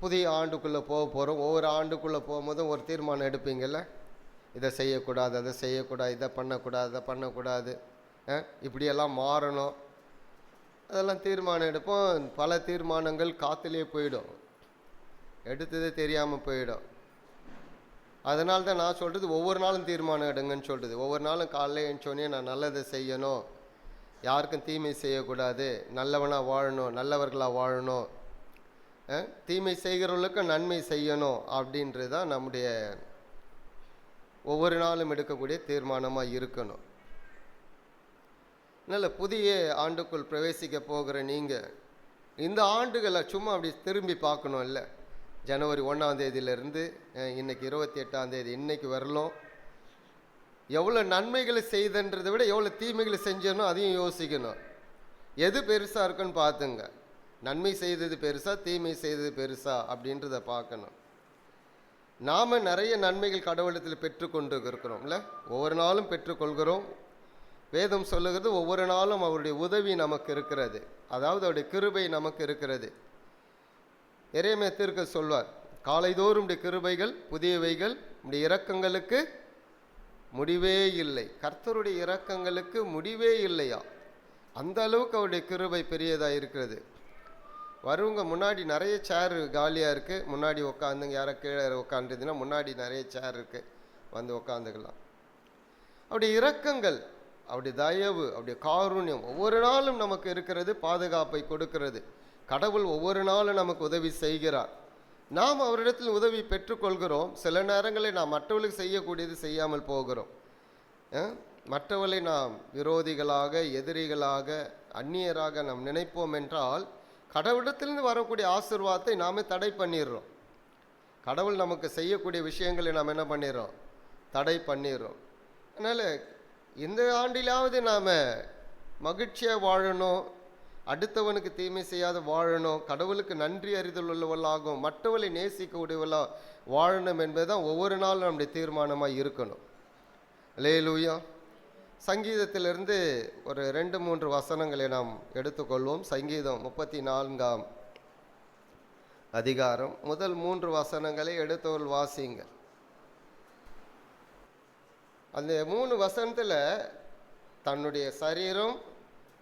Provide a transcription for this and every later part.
புதிய ஆண்டுக்குள்ளே போக போகிறோம். ஒவ்வொரு ஆண்டுக்குள்ளே போகும்போதும் ஒரு தீர்மானம் எடுப்பீங்கள்ல, இதை செய்யக்கூடாது, அதை செய்யக்கூடாது, இதை பண்ணக்கூடாது, அதை பண்ணக்கூடாது, இப்படியெல்லாம் மாறணும், அதெல்லாம் தீர்மானம் எடுப்போம். பல தீர்மானங்கள் காற்றுலேயே போயிடும், எடுத்ததே தெரியாமல் போயிடும். அதனால தான் நான் சொல்கிறது, ஒவ்வொரு நாளும் தீர்மானம் எடுங்கன்னு சொல்கிறது. ஒவ்வொரு நாளும் காலையில் எழுந்தோடனே நான் நல்லதை செய்யணும், யாருக்கும் தீமை செய்யக்கூடாது, நல்லவனாக வாழணும், நல்லவர்களாக வாழணும், தீமை செய்கிறவர்களுக்கு நன்மை செய்யணும் அப்படின்றது தான் நம்முடைய ஒவ்வொரு நாளும் எடுக்கக்கூடிய தீர்மானமாக இருக்கணும். நல்ல புதிய ஆண்டுக்குள் பிரவேசிக்க போகிற நீங்கள் இந்த ஆண்டுகளை சும்மா அப்படி திரும்பி பார்க்கணும். இல்லை, ஜனவரி 1ஆம் தேதியிலேருந்து இன்றைக்கி 28ஆம் தேதி இன்னைக்கு வரலும் எவ்வளோ நன்மைகளை செய்தன்றதை விட எவ்வளோ தீமைகளை செஞ்சோன்னு அதையும் யோசிக்கணும். எது பெருசாக இருக்குன்னு பார்த்துங்க. நன்மை செய்தது பெருசா, தீமை செய்தது பெருசா அப்படின்றத பார்க்கணும். நாம் நிறைய நன்மைகள் கடவுளத்தில் பெற்றுக்கொண்டு இருக்கிறோம்ல, ஒவ்வொரு நாளும் பெற்றுக்கொள்கிறோம். வேதம் சொல்லுகிறது ஒவ்வொரு நாளும் அவருடைய உதவி நமக்கு இருக்கிறது, அதாவது அவருடைய கிருபை நமக்கு இருக்கிறது. எரேமியா தீர்க்கதரிசி சொல்வார், காலைதோறும் உடைய கிருபைகள் புதியவைகள், உடைய இரக்கங்களுக்கு முடிவே இல்லை. கர்த்தருடைய இரக்கங்களுக்கு முடிவே இல்லையா, அந்த அளவுக்கு அவருடைய கிருபை பெரியதாக இருக்கிறது. வருவங்க முன்னாடி நிறைய சேர் காலியாக இருக்குது, முன்னாடி உட்காந்துங்க. யாரை கீழே உட்காந்துருந்தீங்கன்னா முன்னாடி நிறைய சேர் இருக்குது, வந்து உட்காந்துக்கலாம். அவருடைய இரக்கங்கள், அவருடைய தயவு, அவருடைய காருண்யம் ஒவ்வொரு நாளும் நமக்கு இருக்கிறது, பாதுகாப்பை கொடுக்கிறது. கடவுள் ஒவ்வொரு நாளும் நமக்கு உதவி செய்கிறார். நாம் அவரிடத்தில் உதவி பெற்றுக்கொள்கிறோம். சில நேரங்களில் நாம் மற்றவர்களுக்கு செய்யக்கூடியது செய்யாமல் போகிறோம். மற்றவர்களை நாம் விரோதிகளாக, எதிரிகளாக, அந்நியராக நாம் நினைப்போம் என்றால் கடவுளிடத்திலிருந்து வரக்கூடிய ஆசீர்வாதத்தை நாமே தடை பண்ணிடுறோம். கடவுள் நமக்கு செய்யக்கூடிய விஷயங்களை நாம் என்ன பண்ணிடுறோம், தடை பண்ணிடுறோம். அதனால் இந்த ஆண்டிலாவது நாம் மகிழ்ச்சியாக வாழணும், அடுத்தவனுக்கு தீமை செய்யாத வாழணும், கடவுளுக்கு நன்றி அறிதல் உள்ளவர்களாகும், மற்றவர்களை நேசிக்கக்கூடியவர்களாக வாழணும் என்பதுதான் ஒவ்வொரு நாளும் நம்முடைய தீர்மானமாக இருக்கணும். அல்லேலூயா. சங்கீதத்திலிருந்து ஒரு 2-3 வசனங்களை நாம் எடுத்துக்கொள்வோம். சங்கீதம் 34ஆம் அதிகாரம் முதல் 3 வசனங்களை எடுத்தவர்கள் வாசிங்க. அந்த 3 வசனத்தில் தன்னுடைய சரீரம்,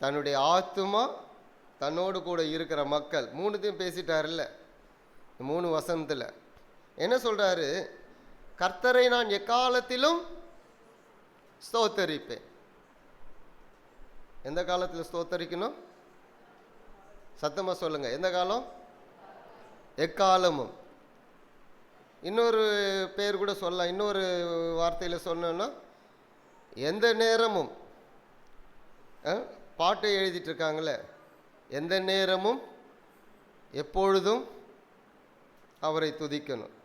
தன்னுடைய ஆத்துமா, தன்னோடு கூட இருக்கிற மக்கள், 3த்தையும் பேசிட்டார்ல. 3 வசனத்தில் என்ன சொல்கிறாரு, கர்த்தரை நான் எக்காலத்திலும் ஸ்தோத்தரிப்பேன். எந்த காலத்தில் ஸ்தோத்தரிக்கணும், சத்தமாக சொல்லுங்க, எந்த காலம், எக்காலமும். இன்னொரு பேர் கூட சொல்லலாம், இன்னொரு வார்த்தையில் சொன்னோன்னா எந்த நேரமும். பாட்டை எழுதிட்டு இருக்காங்களே, எந்த நேரமும் எப்பொழுதும் அவரை துதிக்கணும்.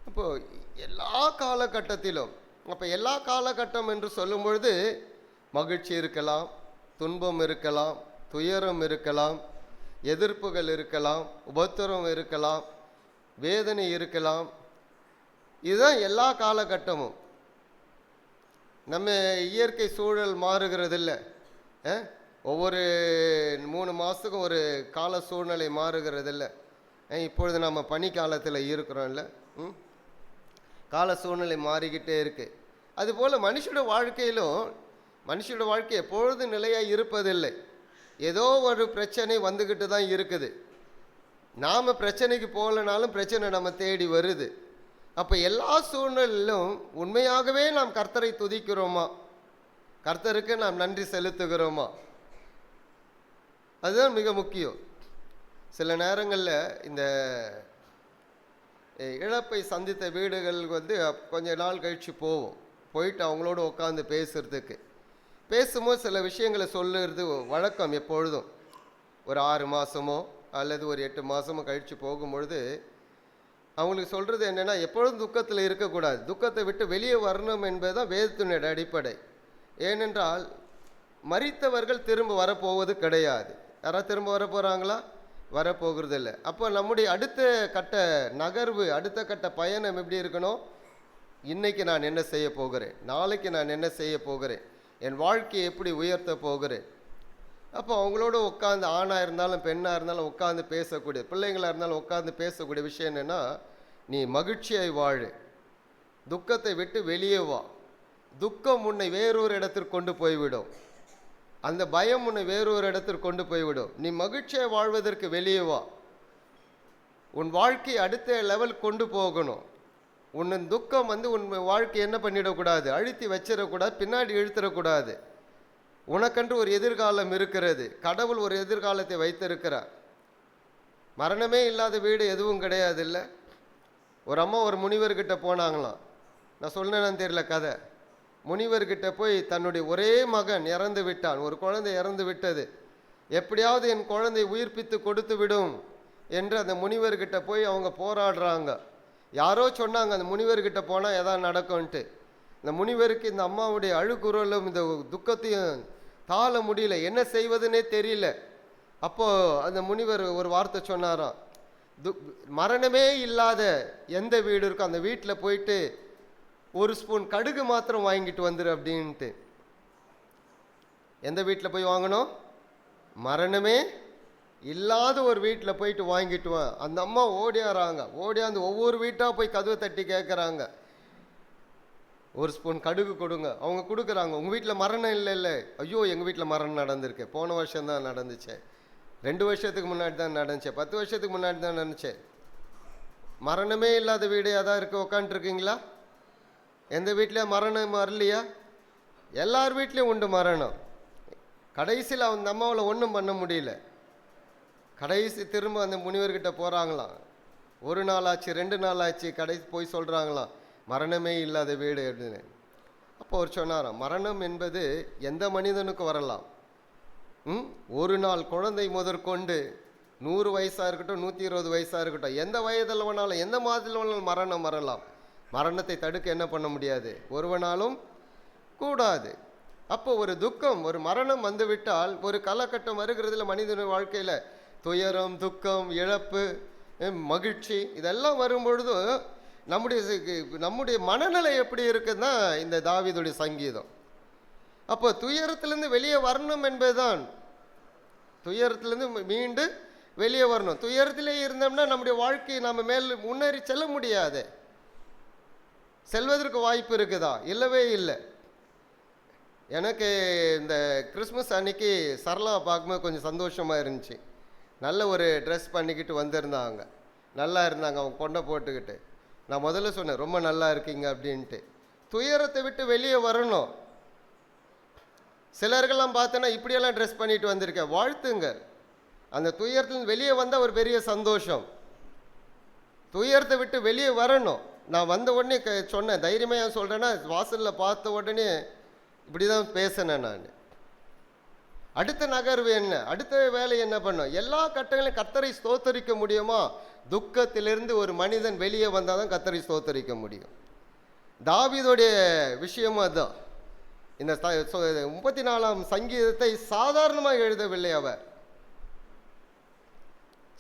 இப்போ எல்லா காலகட்டத்திலும், அப்போ எல்லா காலகட்டம் என்று சொல்லும் பொழுது மகிழ்ச்சி இருக்கலாம், துன்பம் இருக்கலாம், துயரம் இருக்கலாம், எதிர்ப்புகள் இருக்கலாம், உபத்திரம் இருக்கலாம், வேதனை இருக்கலாம். இதுதான் எல்லா காலகட்டமும். நம்ம இயற்கை சூழல் மாறுகிறது இல்லை, ஒவ்வொரு 3 மாதத்துக்கும் ஒரு கால சூழ்நிலை மாறுகிறது இல்லை. இப்பொழுது நம்ம பனிக்காலத்தில் இருக்கிறோம் இல்லை, கால சூழ்நிலை மாறிக்கிட்டே இருக்குது. அதுபோல் மனுஷோட வாழ்க்கையிலும், மனுஷோட வாழ்க்கை எப்பொழுதும் நிலையாக இருப்பதில்லை. ஏதோ ஒரு பிரச்சனை வந்துக்கிட்டு தான் இருக்குது. நாம் பிரச்சனைக்கு போகலனாலும் பிரச்சனை நம்ம தேடி வருது. அப்போ எல்லா சூழ்நிலையிலும் உண்மையாகவே நாம் கர்த்தரை துதிக்கிறோமா, கர்த்தருக்கு நாம் நன்றி செலுத்துகிறோமா, அதுதான் மிக முக்கியம். சில நேரங்களில் இந்த இழப்பை சந்தித்த வீடுகளுக்கு வந்து கொஞ்ச நாள் கழித்து போயிட்டு அவங்களோட உட்காந்து பேசும்போது சில விஷயங்களை சொல்லுறது வழக்கம். எப்பொழுதும் ஒரு 6 மாதமோ அல்லது ஒரு 8 மாதமோ கழித்து போகும்பொழுது அவங்களுக்கு சொல்கிறது என்னென்னா, எப்பொழுதும் துக்கத்தில் இருக்கக்கூடாது, துக்கத்தை விட்டு வெளியே வரணும் என்பது தான் வேதத்தினுடைய அடிப்படை. ஏனென்றால் மரித்தவர்கள் திரும்ப வரப்போவது கிடையாது. யாராவது திரும்ப வரப்போகிறாங்களா, வரப்போகிறது இல்லை. அப்போ நம்முடைய அடுத்த கட்ட நகர்வு, அடுத்த கட்ட பயணம் எப்படி இருக்கணும், இன்றைக்கி நான் என்ன செய்ய போகிறேன், நாளைக்கு நான் என்ன செய்ய போகிறேன், என் வாழ்க்கையை எப்படி உயர்த்த போகிறேன். அப்போ அவங்களோட உட்காந்து, ஆணாக இருந்தாலும் பெண்ணாக இருந்தாலும் உட்காந்து பேசக்கூடிய, பிள்ளைங்களாக இருந்தாலும் உட்காந்து பேசக்கூடிய விஷயம் என்னென்னா, நீ மகிழ்ச்சியாய் வாழு, துக்கத்தை விட்டு வெளியே வா. துக்கம் உன்னை வேறொரு இடத்திற்கு கொண்டு போய்விடும், அந்த பயம் உன்னை வேறொரு இடத்திற்கு கொண்டு போய்விடும். நீ மகிழ்ச்சியாக வாழ்வதற்கு வெளியே வா. உன் வாழ்க்கையை அடுத்த லெவல் கொண்டு போகணும். உன் துக்கம் உன் வாழ்க்கை என்ன பண்ணிடக்கூடாது, அழுத்தி வச்சிடக்கூடாது, பின்னாடி இழுத்துடக்கூடாது. உனக்கென்று ஒரு எதிர்காலம் இருக்கிறது. கடவுள் ஒரு எதிர்காலத்தை வைத்திருக்கிறார். மரணமே இல்லாத வீடு எதுவும் கிடையாது இல்லை. ஒரு அம்மா ஒரு முனிவர்கிட்ட போனாங்களாம். நான் சொன்னேன்னு தெரியல கதை. முனிவர்கிட்ட போய் தன்னுடைய ஒரே மகன் இறந்து விட்டான், ஒரு குழந்தை இறந்து விட்டது, எப்படியாவது என் குழந்தை உயிர்ப்பித்து கொடுத்து விடும் என்று அந்த முனிவர்கிட்ட போய் அவங்க போராடுறாங்க. யாரோ சொன்னாங்க அந்த முனிவர்கிட்ட போனால் எதாவது நடக்கும்ன்ட்டு. இந்த முனிவருக்கு இந்த அம்மாவுடைய அழுகுரலும் இந்த துக்கத்தையும் தாழ முடியல, என்ன செய்வதுன்னே தெரியல. அப்போது அந்த முனிவர் ஒரு வார்த்தை சொன்னாராம், மரணமே இல்லாத எந்த வீடு இருக்கோ அந்த வீட்டில் போயிட்டு ஒரு ஸ்பூன் கடுகு மாத்திரம் வாங்கிட்டு வந்துரு அப்படின்ட்டு. எந்த வீட்டில் போய் வாங்கணும்? மரணமே இல்லாத ஒரு வீட்டில் போயிட்டு வாங்கிட்டு வா. அந்த அம்மா ஓடியாராங்க, ஓடியாந்து ஒவ்வொரு வீட்டாக போய் கதவை தட்டி கேட்குறாங்க, ஒரு ஸ்பூன் கடுகு கொடுங்க. அவங்க கொடுக்குறாங்க. உங்கள் வீட்டில் மரணம் இல்லை? ஐயோ எங்கள் வீட்டில் மரணம் நடந்திருக்கு, போன வருஷம் தான் நடந்துச்சு, 2 வருஷத்துக்கு முன்னாடி தான் நடந்துச்சு, 10 வருஷத்துக்கு முன்னாடி தான் நடந்துச்சு. மரணமே இல்லாத வீடு அதான் இருக்குது, உட்காந்துருக்கீங்களா? எந்த வீட்லேயும் மரணம் வரலையா? எல்லார் வீட்லேயும் உண்டு மரணம். கடைசியில் அந்த அம்மாவில் ஒன்றும் பண்ண முடியல. கடைசி திரும்ப அந்த முனிவர்கிட்ட போகிறாங்களாம். 1 நாள் ஆச்சு, 2 நாள் ஆச்சு, கடைசி போய் சொல்கிறாங்களாம் மரணமே இல்லாத வீடு அப்படின்னு. அப்போ அவர் சொன்னாராம், மரணம் என்பது எந்த மனிதனுக்கு வரலாம். ஒரு நாள் குழந்தை முதற்கொண்டு 100 வயசாக இருக்கட்டும், 120 வயசாக இருக்கட்டும், எந்த வயதில் வேணாலும் எந்த மாதத்தில் வேணாலும் மரணம் வரலாம். மரணத்தை தடுக்க என்ன பண்ண முடியாது, ஒருவனாலும் கூடாது. அப்போ ஒரு துக்கம், ஒரு மரணம் வந்துவிட்டால் ஒரு காலகட்டம் வருகிறதுல மனிதன வாழ்க்கையில் துயரம், துக்கம், இழப்பு, மகிழ்ச்சி இதெல்லாம் வரும்பொழுது நம்முடைய மனநிலை எப்படி இருக்குதுன்னா இந்த தாவீதுடைய சங்கீதம். அப்போ துயரத்திலேருந்து வெளியே வரணும் என்பதுதான், துயரத்திலேருந்து மீண்டு வெளியே வரணும். துயரத்திலே இருந்தோம்னா நம்முடைய வாழ்க்கையை நம்ம மேல் முன்னேறி செல்ல முடியாது. செல்வதற்கு வாய்ப்பு இருக்குதா? இல்லவே இல்லை. எனக்கு இந்த கிறிஸ்மஸ் அன்னைக்கு சரளா பார்க்கும்போது கொஞ்சம் சந்தோஷமாக இருந்துச்சு. நல்ல ஒரு ட்ரெஸ் பண்ணிக்கிட்டு வந்திருந்தாங்க, நல்லா இருந்தாங்க அவங்க கொண்டை போட்டுக்கிட்டு. நான் முதல்ல சொன்னேன் ரொம்ப நல்லா இருக்கீங்க அப்படின்ட்டு. துயரத்தை விட்டு வெளியே வரணும். சிலர்கள்லாம் பார்த்தோன்னா இப்படியெல்லாம் ட்ரெஸ் பண்ணிட்டு வந்திருக்கேன், வாழ்த்துங்க. அந்த துயரத்துலேருந்து வெளியே வந்தால் ஒரு பெரிய சந்தோஷம். துயரத்தை விட்டு வெளியே வரணும். நான் வந்த உடனே சொன்னேன், தைரியமாக ஏன் சொல்கிறேன்னா, வாசலில் பார்த்த உடனே இப்படி தான் பேசினேன் நான். அடுத்த நகர்வு என்ன, அடுத்த வேலை என்ன பண்ணும்? எல்லா கட்டங்களையும் கர்த்தரை ஸ்தோத்தரிக்க முடியுமா? துக்கத்திலிருந்து ஒரு மனிதன் வெளியே வந்தால் தான் கர்த்தரை ஸ்தோத்தரிக்க முடியும். தாவீதுடைய விஷயமும் அதுதான். இந்த 34ஆம் சங்கீதத்தை சாதாரணமாக எழுதவில்லை அவர்.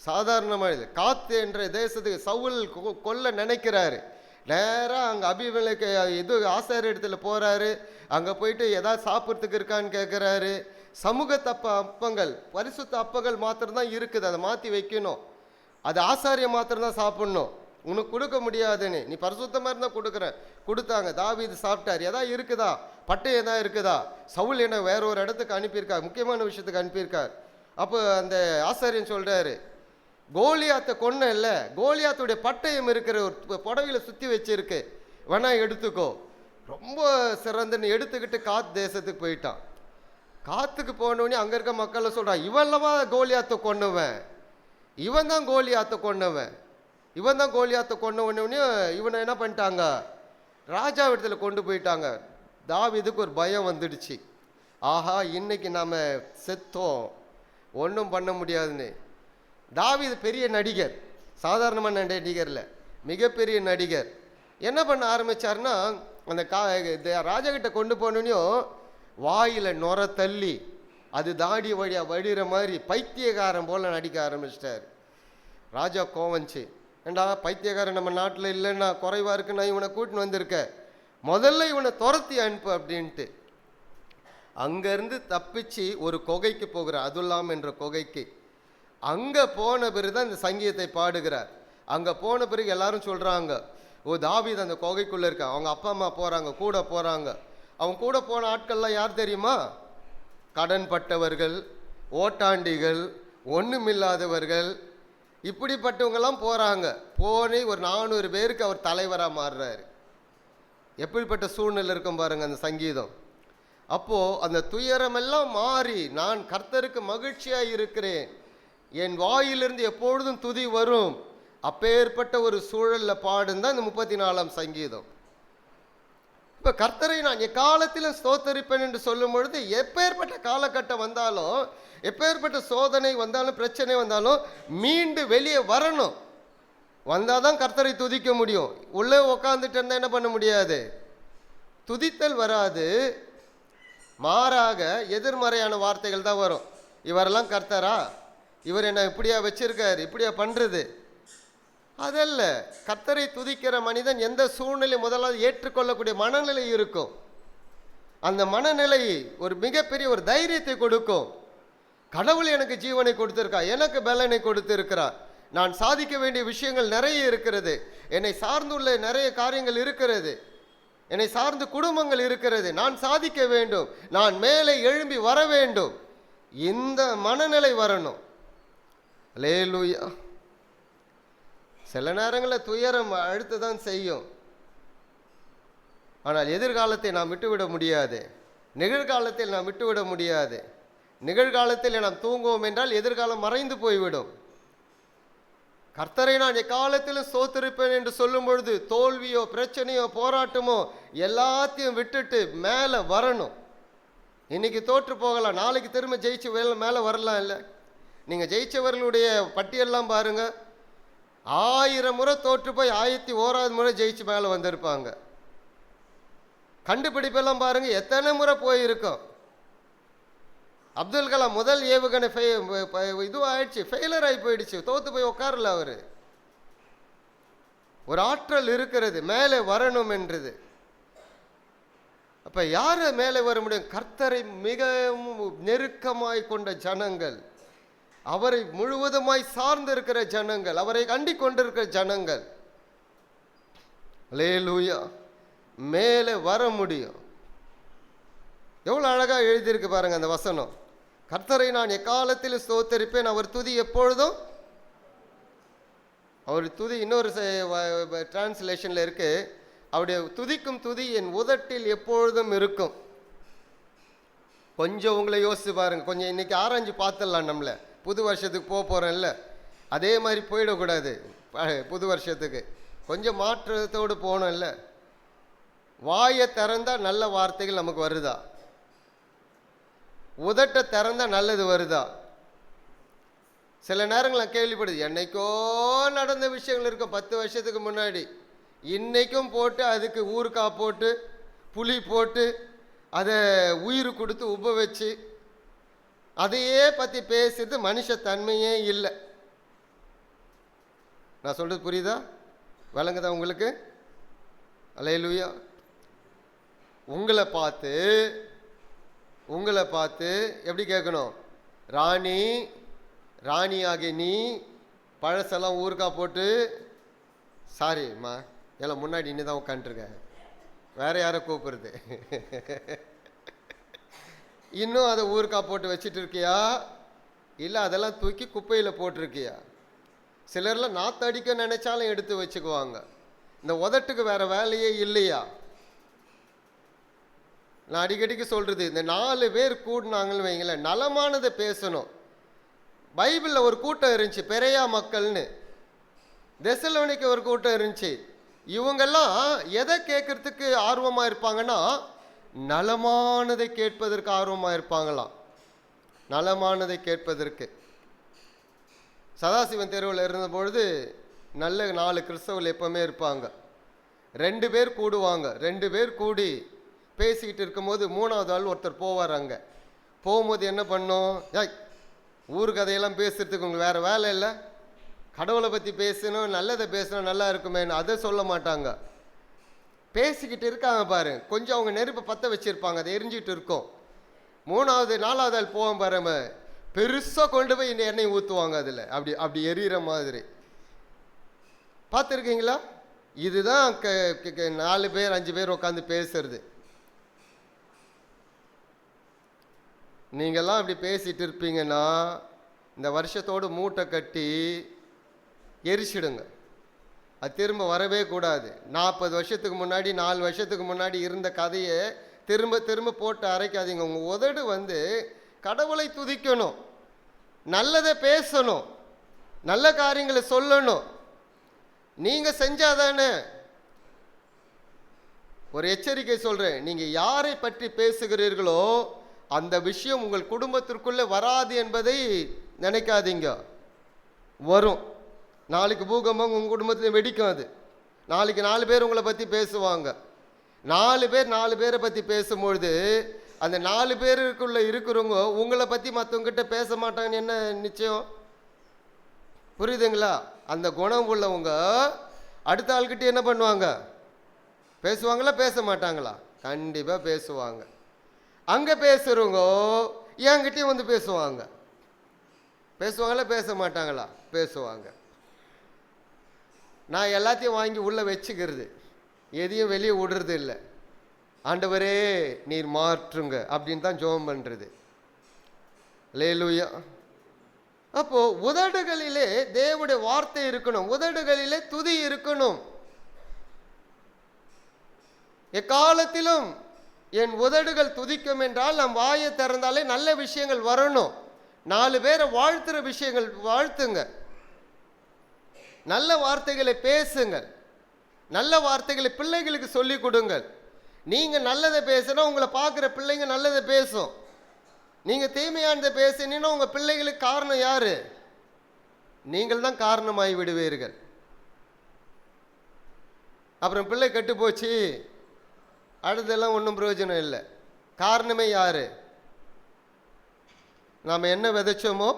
சாதாரணமாக எழுது. காத்து என்ற தேசத்துக்கு சவுல் கொல்ல நினைக்கிறாரு. நேராக அங்கே அபிமெலேக்கு இது ஆசாரிய இடத்துல போகிறாரு. அங்கே போயிட்டு எதாவது சாப்பிட்றதுக்கு இருக்கான்னு கேட்குறாரு. சமூக அப்பங்கள், பரிசுத்த அப்பங்கள் மாத்திரம்தான் இருக்குது, அதை மாற்றி வைக்கணும். அது ஆசாரியம் மாத்திரம்தான் சாப்பிட்ணும், உனக்கு கொடுக்க முடியாதுன்னு. நீ பரிசுத்தமாக இருந்தால் கொடுக்குறேன். கொடுத்தாங்க. தாவீது சாப்பிட்டார். எதா இருக்குதா, பட்டயம் எதா இருக்குதா? சவுல் என்ன வேற ஒரு இடத்துக்கு அனுப்பியிருக்கார், முக்கியமான விஷயத்துக்கு அனுப்பியிருக்கார். அப்போ அந்த ஆசாரியன் சொல்கிறாரு, கோலியாத்தை கொன்ன இல்லை, கோலியாத்துடைய பட்டயம் இருக்கிற ஒரு புடவையில் சுற்றி வச்சிருக்கு, வேணா எடுத்துக்கோ. ரொம்ப சிறந்துன்னு எடுத்துக்கிட்டு காத் தேசத்துக்கு போயிட்டான். காத்துக்கு போனவனே அங்கே இருக்க மக்களை சொல்கிறான், இவன்லவா கோலியாத்தை கொன்னவன், இவன் தான் கோலியாத்தை கொன்னவன், இவன் தான் கோலியாத்தை கொன்னவனே. இவனை என்ன பண்ணிட்டாங்க, ராஜா இடத்துல கொண்டு போயிட்டாங்க. தாவீதுக்கு ஒரு பயம் வந்துடுச்சு, ஆஹா இன்னைக்கு நாம் செத்தோம், ஒன்றும் பண்ண முடியாதுன்னு. தாவீது பெரிய நடிகர், சாதாரணமான நடிகரில் மிகப்பெரிய நடிகர். என்ன பண்ண ஆரம்பித்தார்னா, அந்த ராஜா கிட்ட கொண்டு போனோன்னையும் வாயில் நுர தள்ளி அது தாடி வழியாக வடிகிற மாதிரி பைத்தியக்காரன் போல் நடிக்க ஆரம்பிச்சிட்டார். ராஜா கோவஞ்சி, ஏண்டா பைத்தியக்காரன் நம்ம நாட்டில் இல்லைன்னா குறைவாக இருக்குன்னா இவனை கூட்டின்னு வந்திருக்க, முதல்ல இவனை துரத்தி அனுப்பு அப்படின்ட்டு. அங்கேருந்து தப்பிச்சு ஒரு குகைக்கு போகிறார், அதுல்லாம் என்ற குகைக்கு. அங்கே போன பிறகு தான் இந்த சங்கீதத்தை பாடுகிறார். அங்கே போன பிறகு எல்லாரும் சொல்கிறாங்க, ஓ தாவீது அந்த குகைக்குள்ளே இருக்கான். அவங்க அப்பா அம்மா போகிறாங்க, கூட போகிறாங்க. அவங்க கூட போன ஆட்கள்லாம் யார் தெரியுமா? கடன் பட்டவர்கள், ஓட்டாண்டிகள், ஒன்றுமில்லாதவர்கள், இப்படிப்பட்டவங்கெல்லாம் போகிறாங்க. போனே ஒரு 400 பேருக்கு அவர் தலைவராக மாறுறாரு. எப்படிப்பட்ட சூழ்நிலை இருக்கும் பாருங்க அந்த சங்கீதம். அப்போது அந்த துயரமெல்லாம் மாறி, நான் கர்த்தருக்கு மகிழ்ச்சியாக இருக்கிறேன், என் வாயிலிருந்து எப்பொழுதும் துதி வரும், அப்பேற்பட்ட ஒரு சூழலில் பாடுந்தான் இந்த 34ஆம் சங்கீதம். இப்போ கர்த்தரை நான் எக்காலத்திலும் ஸ்தோத்தரிப்பேன் என்று சொல்லும் பொழுது, எப்பேற்பட்ட காலகட்டம் வந்தாலும், எப்பேற்பட்ட சோதனை வந்தாலும், பிரச்சனை வந்தாலும் மீண்டு வெளியே வரணும். வந்தால் தான் கர்த்தரை துதிக்க முடியும். உள்ளே உக்காந்துட்டு இருந்தால் என்ன பண்ண முடியாது, துதித்தல் வராது. மாறாக எதிர்மறையான வார்த்தைகள் தான் வரும். இவரெல்லாம் கர்த்தரா, இவர் என்ன இப்படியா வச்சிருக்காரு, இப்படியா பண்ணுறது, அதல்ல. கர்த்தரை துதிக்கிற மனிதன் எந்த சூழ்நிலை முதலாவது ஏற்றுக்கொள்ளக்கூடிய மனநிலை இருக்கும். அந்த மனநிலை ஒரு மிகப்பெரிய ஒரு தைரியத்தை கொடுக்கும். கடவுள் எனக்கு ஜீவனை கொடுத்திருக்கா, எனக்கு பலனை கொடுத்திருக்கிறார், நான் சாதிக்க வேண்டிய விஷயங்கள் நிறைய இருக்கிறது, என்னை சார்ந்துள்ள நிறைய காரியங்கள் இருக்கிறது, என்னை சார்ந்து குடும்பங்கள் இருக்கிறது, நான் சாதிக்க வேண்டும், நான் மேலே எழும்பி வர வேண்டும். இந்த மனநிலை வரணும். அல்லேலூயா. சில நேரங்களில் துயரம் அழுத்து தான் செய்யும். ஆனால் எதிர்காலத்தை நாம் விட்டுவிட முடியாது, நிகழ்காலத்தில் நாம் விட்டுவிட முடியாது. நிகழ்காலத்தில் நாம் தூங்குவோம் என்றால் எதிர்காலம் மறைந்து போய்விடும். கர்த்தரை நான் எக்காலத்திலும் ஸ்தோத்திரிப்பேன் என்று சொல்லும் பொழுது தோல்வியோ பிரச்சனையோ போராட்டமோ எல்லாத்தையும் விட்டுட்டு மேலே வரணும். இன்னைக்கு தோற்று போகலாம், நாளைக்கு திரும்ப ஜெயிச்சு மேலே வரலாம். இல்லை, நீங்கள் ஜெயிச்சவர்களுடைய பட்டியெல்லாம் பாருங்கள், 1000 முறை தோற்று போய் 1001வது முறை ஜெயிச்சு மேலே வந்திருப்பாங்க. கண்டுபிடிப்பெல்லாம் பாருங்கள், எத்தனை முறை போயிருக்கோம். அப்துல் கலாம் முதல் ஏவுகணை இதுவும் ஆயிடுச்சு, ஃபெயிலர் ஆகி போயிடுச்சு, தோற்று போய் உட்காரல. அவர் ஒரு ஆற்றல் இருக்கிறது மேலே வரணும் என்றது. அப்போ யார் மேலே வர முடியும்? கர்த்தரை மிகவும் நெருக்கமாய் கொண்ட ஜனங்கள், அவரை முழுவதுமாய் சார்ந்து இருக்கிற ஜனங்கள், அவரை கண்டிக் கொண்டிருக்கிற ஜனங்கள், அல்லேலூயா, மேலே வர முடியும். எவ்வளோ அழகாக எழுதியிருக்கு பாருங்க அந்த வசனம். கர்த்தரை நான் எக்காலத்தில் ஸ்தோத்தரிப்பேன், அவர் துதி எப்பொழுதும். அவர் துதி இன்னொரு டிரான்ஸ்லேஷனில் இருக்கு, அவருடைய துதிக்கும் துதி என் உதட்டில் எப்பொழுதும் இருக்கும். கொஞ்சம் உங்களை யோசிச்சு பாருங்க, கொஞ்சம் இன்னைக்கு ஆராய்ஞ்சு பார்த்துடலாம். நம்மளை புது வருஷத்துக்கு போகிறோம்ல, அதே மாதிரி போயிடக்கூடாது. புது வருஷத்துக்கு கொஞ்சம் மாற்றத்தோடு போகணும்ல. வாயை திறந்தால் நல்ல வார்த்தைகள் நமக்கு வருதா? உதட்டை திறந்தால் நல்லது வருதா? சில நேரங்கள் நான் கேள்விப்படுது, என்னைக்கோ நடந்த விஷயங்கள் இருக்கும் 10 வருஷத்துக்கு முன்னாடி, இன்னைக்கும் போட்டு அதுக்கு ஊறுகாய் போட்டு புளி போட்டு அதை உயிர் கொடுத்து உப்ப வச்சு அதையே பற்றி பேசுறது மனுஷ தன்மையே இல்லை. நான் சொல்கிறது புரியுதா? விளங்குதா உங்களுக்கு? அல்லேலூயா. உங்களை பார்த்து எப்படி கேட்கணும்? ராணியாகி நீ பழசெல்லாம் ஊறுகாய் போட்டு, சாரிம்மா எல்லாம் முன்னாடி இன்னும் தான் உட்காந்துருக்க, வேற யாரை கூப்பிடுறது, இன்னும் அதை ஊறுகாய் போட்டு வச்சுட்டு இருக்கியா, இல்லை அதெல்லாம் தூக்கி குப்பையில் போட்டிருக்கியா? சிலர்லாம் நாற்று அடிக்க நினைச்சாலும் எடுத்து வச்சுக்குவாங்க. இந்த உதட்டுக்கு வேற வேலையே இல்லையா? நான் அடிக்கடிக்கு சொல்கிறது, இந்த 4 பேர் கூடினாங்கன்னு வைங்களேன், நலமானதை பேசணும். பைபிளில் ஒரு கூட்டம் இருந்துச்சு, பெரையா மக்கள்னு. தெசலோனிக்கு ஒரு கூட்டம் இருந்துச்சு. இவங்கெல்லாம் எதை கேட்கறதுக்கு ஆர்வமாக இருப்பாங்கன்னா, நலமானதை கேட்பதற்கு ஆர்வமாக இருப்பாங்களாம். நலமானதை கேட்பதற்கு. சதாசிவன் தெருவில் இருந்தபொழுது நல்ல 4 கிறிஸ்தவர்கள் எப்பவுமே இருப்பாங்க. 2 பேர் கூடுவாங்க. 2 பேர் கூடி பேசிக்கிட்டு இருக்கும்போது 3வது ஆள் ஒருத்தர் போவார். அங்கே போகும்போது என்ன பண்ணோம், ஊர் கதையெல்லாம் பேசுறதுக்கு உங்களுக்கு வேறு வேலை இல்லை, கடவுளை பற்றி பேசணும், நல்லதை பேசணும், நல்லா இருக்குமேன்னு அதை சொல்ல மாட்டாங்க. பேசிக்கிட்டு இருக்காங்க பாரு, கொஞ்சம் அவங்க நெருப்பை பற்ற வச்சுருப்பாங்க, அதை எரிஞ்சிட்டு இருக்கும். மூணாவது நாலாவது ஆள் போவோம் பாருங்க, பெருசாக கொண்டு போய் இந்த எண்ணெய் ஊற்றுவாங்க அதில், அப்படி அப்படி எரியிற மாதிரி. பார்த்துருக்கீங்களா? இதுதான் 4 பேர் 5 பேர் உட்காந்து பேசுறது. நீங்கள்லாம் அப்படி பேசிட்டு இருப்பீங்கன்னா இந்த வருஷத்தோடு மூட்டை கட்டி எரிச்சிடுங்க. அது திரும்ப வரவே கூடாது. 40 வருஷத்துக்கு முன்னாடி 4 வருஷத்துக்கு முன்னாடி இருந்த கதையை திரும்ப திரும்ப போட்டு அரைக்காதீங்க. உங்கள் உதடு கடவுளை துதிக்கணும், நல்லதை பேசணும், நல்ல காரியங்களை சொல்லணும். நீங்கள் செஞ்சாதானே. ஒரு எச்சரிக்கை சொல்கிறேன், நீங்கள் யாரை பற்றி பேசுகிறீர்களோ அந்த விஷயம் உங்கள் குடும்பத்திற்குள்ளே வராது என்பதை நினைக்காதீங்க. வரும். நாளைக்கு பூகம்பம் உங்கள் குடும்பத்தில் வெடிக்கும். அது நாளைக்கு 4 பேர் உங்களை பற்றி பேசுவாங்க. 4 பேர் 4 பேரை பற்றி பேசும்பொழுது அந்த 4 பேருக்குள்ளே இருக்கிறவங்க உங்களை பற்றி மற்றவங்கிட்ட பேச மாட்டாங்கன்னு என்ன நிச்சயம்? புரியுதுங்களா? அந்த குணம் உள்ளவங்க அடுத்த ஆள்கிட்ட என்ன பண்ணுவாங்க? பேசுவாங்களா பேச மாட்டாங்களா? கண்டிப்பாக பேசுவாங்க. அங்கே பேசுகிறவங்க என்கிட்டயும் வந்து பேசுவாங்க. பேசுவாங்களா பேச மாட்டாங்களா? பேசுவாங்க. நான் எல்லாத்தையும் வாங்கி உள்ளே வச்சுக்கிறது, எதையும் வெளியே விடுறது இல்லை. ஆண்டவரே நீர் மாற்றுங்க அப்படின்னு தான் ஜெபம் பண்ணுறது. அல்லேலூயா. அப்போ உதடுகளிலே தேவனுடைய வார்த்தை இருக்கணும், உதடுகளிலே துதி இருக்கணும். எக்காலத்திலும் என் உதடுகள் துதிக்கும் என்றால் நம் வாயை திறந்தாலே நல்ல விஷயங்கள் வரணும். 4 பேரை வாழ்த்துற விஷயங்கள் வாழ்த்துங்க, நல்ல வார்த்தைகளை பேசுங்கள், நல்ல வார்த்தைகளை பிள்ளைகளுக்கு சொல்லிக் கொடுங்கள். நீங்கள் நல்லதை பேசினா உங்களை பார்க்குற பிள்ளைங்க நல்லதை பேசும். நீங்கள் தீமையானதை பேசினீங்கன்னா உங்கள் பிள்ளைகளுக்கு காரணம் யார்? நீங்கள் தான் காரணமாகி விடுவீர்கள். அப்புறம் பிள்ளை கெட்டு போச்சு, அடுத்தெல்லாம் ஒன்றும் பிரயோஜனம் இல்லை. காரணமே யார்? நாம் என்ன விதைச்சோமோ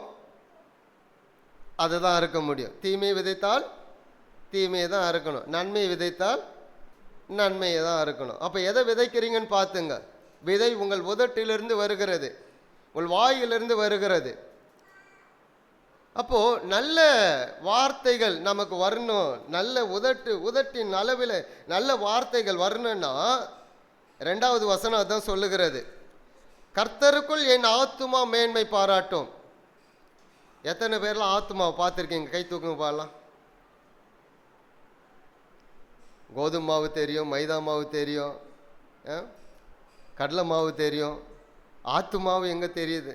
அதை தான் அறுக்க முடியும். தீமையை விதைத்தால் தீமையை தான் அறுக்கணும், நன்மையை விதைத்தால் நன்மையை தான் அறுக்கணும். அப்போ எதை விதைக்கிறீங்கன்னு பார்த்துங்க. விதை உங்கள் உதட்டிலிருந்து வருகிறது, உங்கள் வாயிலிருந்து வருகிறது. அப்போது நல்ல வார்த்தைகள் நமக்கு வரணும். நல்ல உதட்டின் அளவில் நல்ல வார்த்தைகள் வரணும்னா 2வது வசனம் அதுதான் சொல்லுகிறது. கர்த்தருக்குள் என் ஆத்துமா மேன்மை பாராட்டும். எத்தனை பேர்லாம் ஆத்துமாவை பார்த்துருக்கீங்க? கை தூக்குங்க பாடலாம். கோதுமை மாவு தெரியும், மைதா மாவு தெரியும், கடலை மாவு தெரியும். ஆத்து மாவு எங்கே தெரியுது?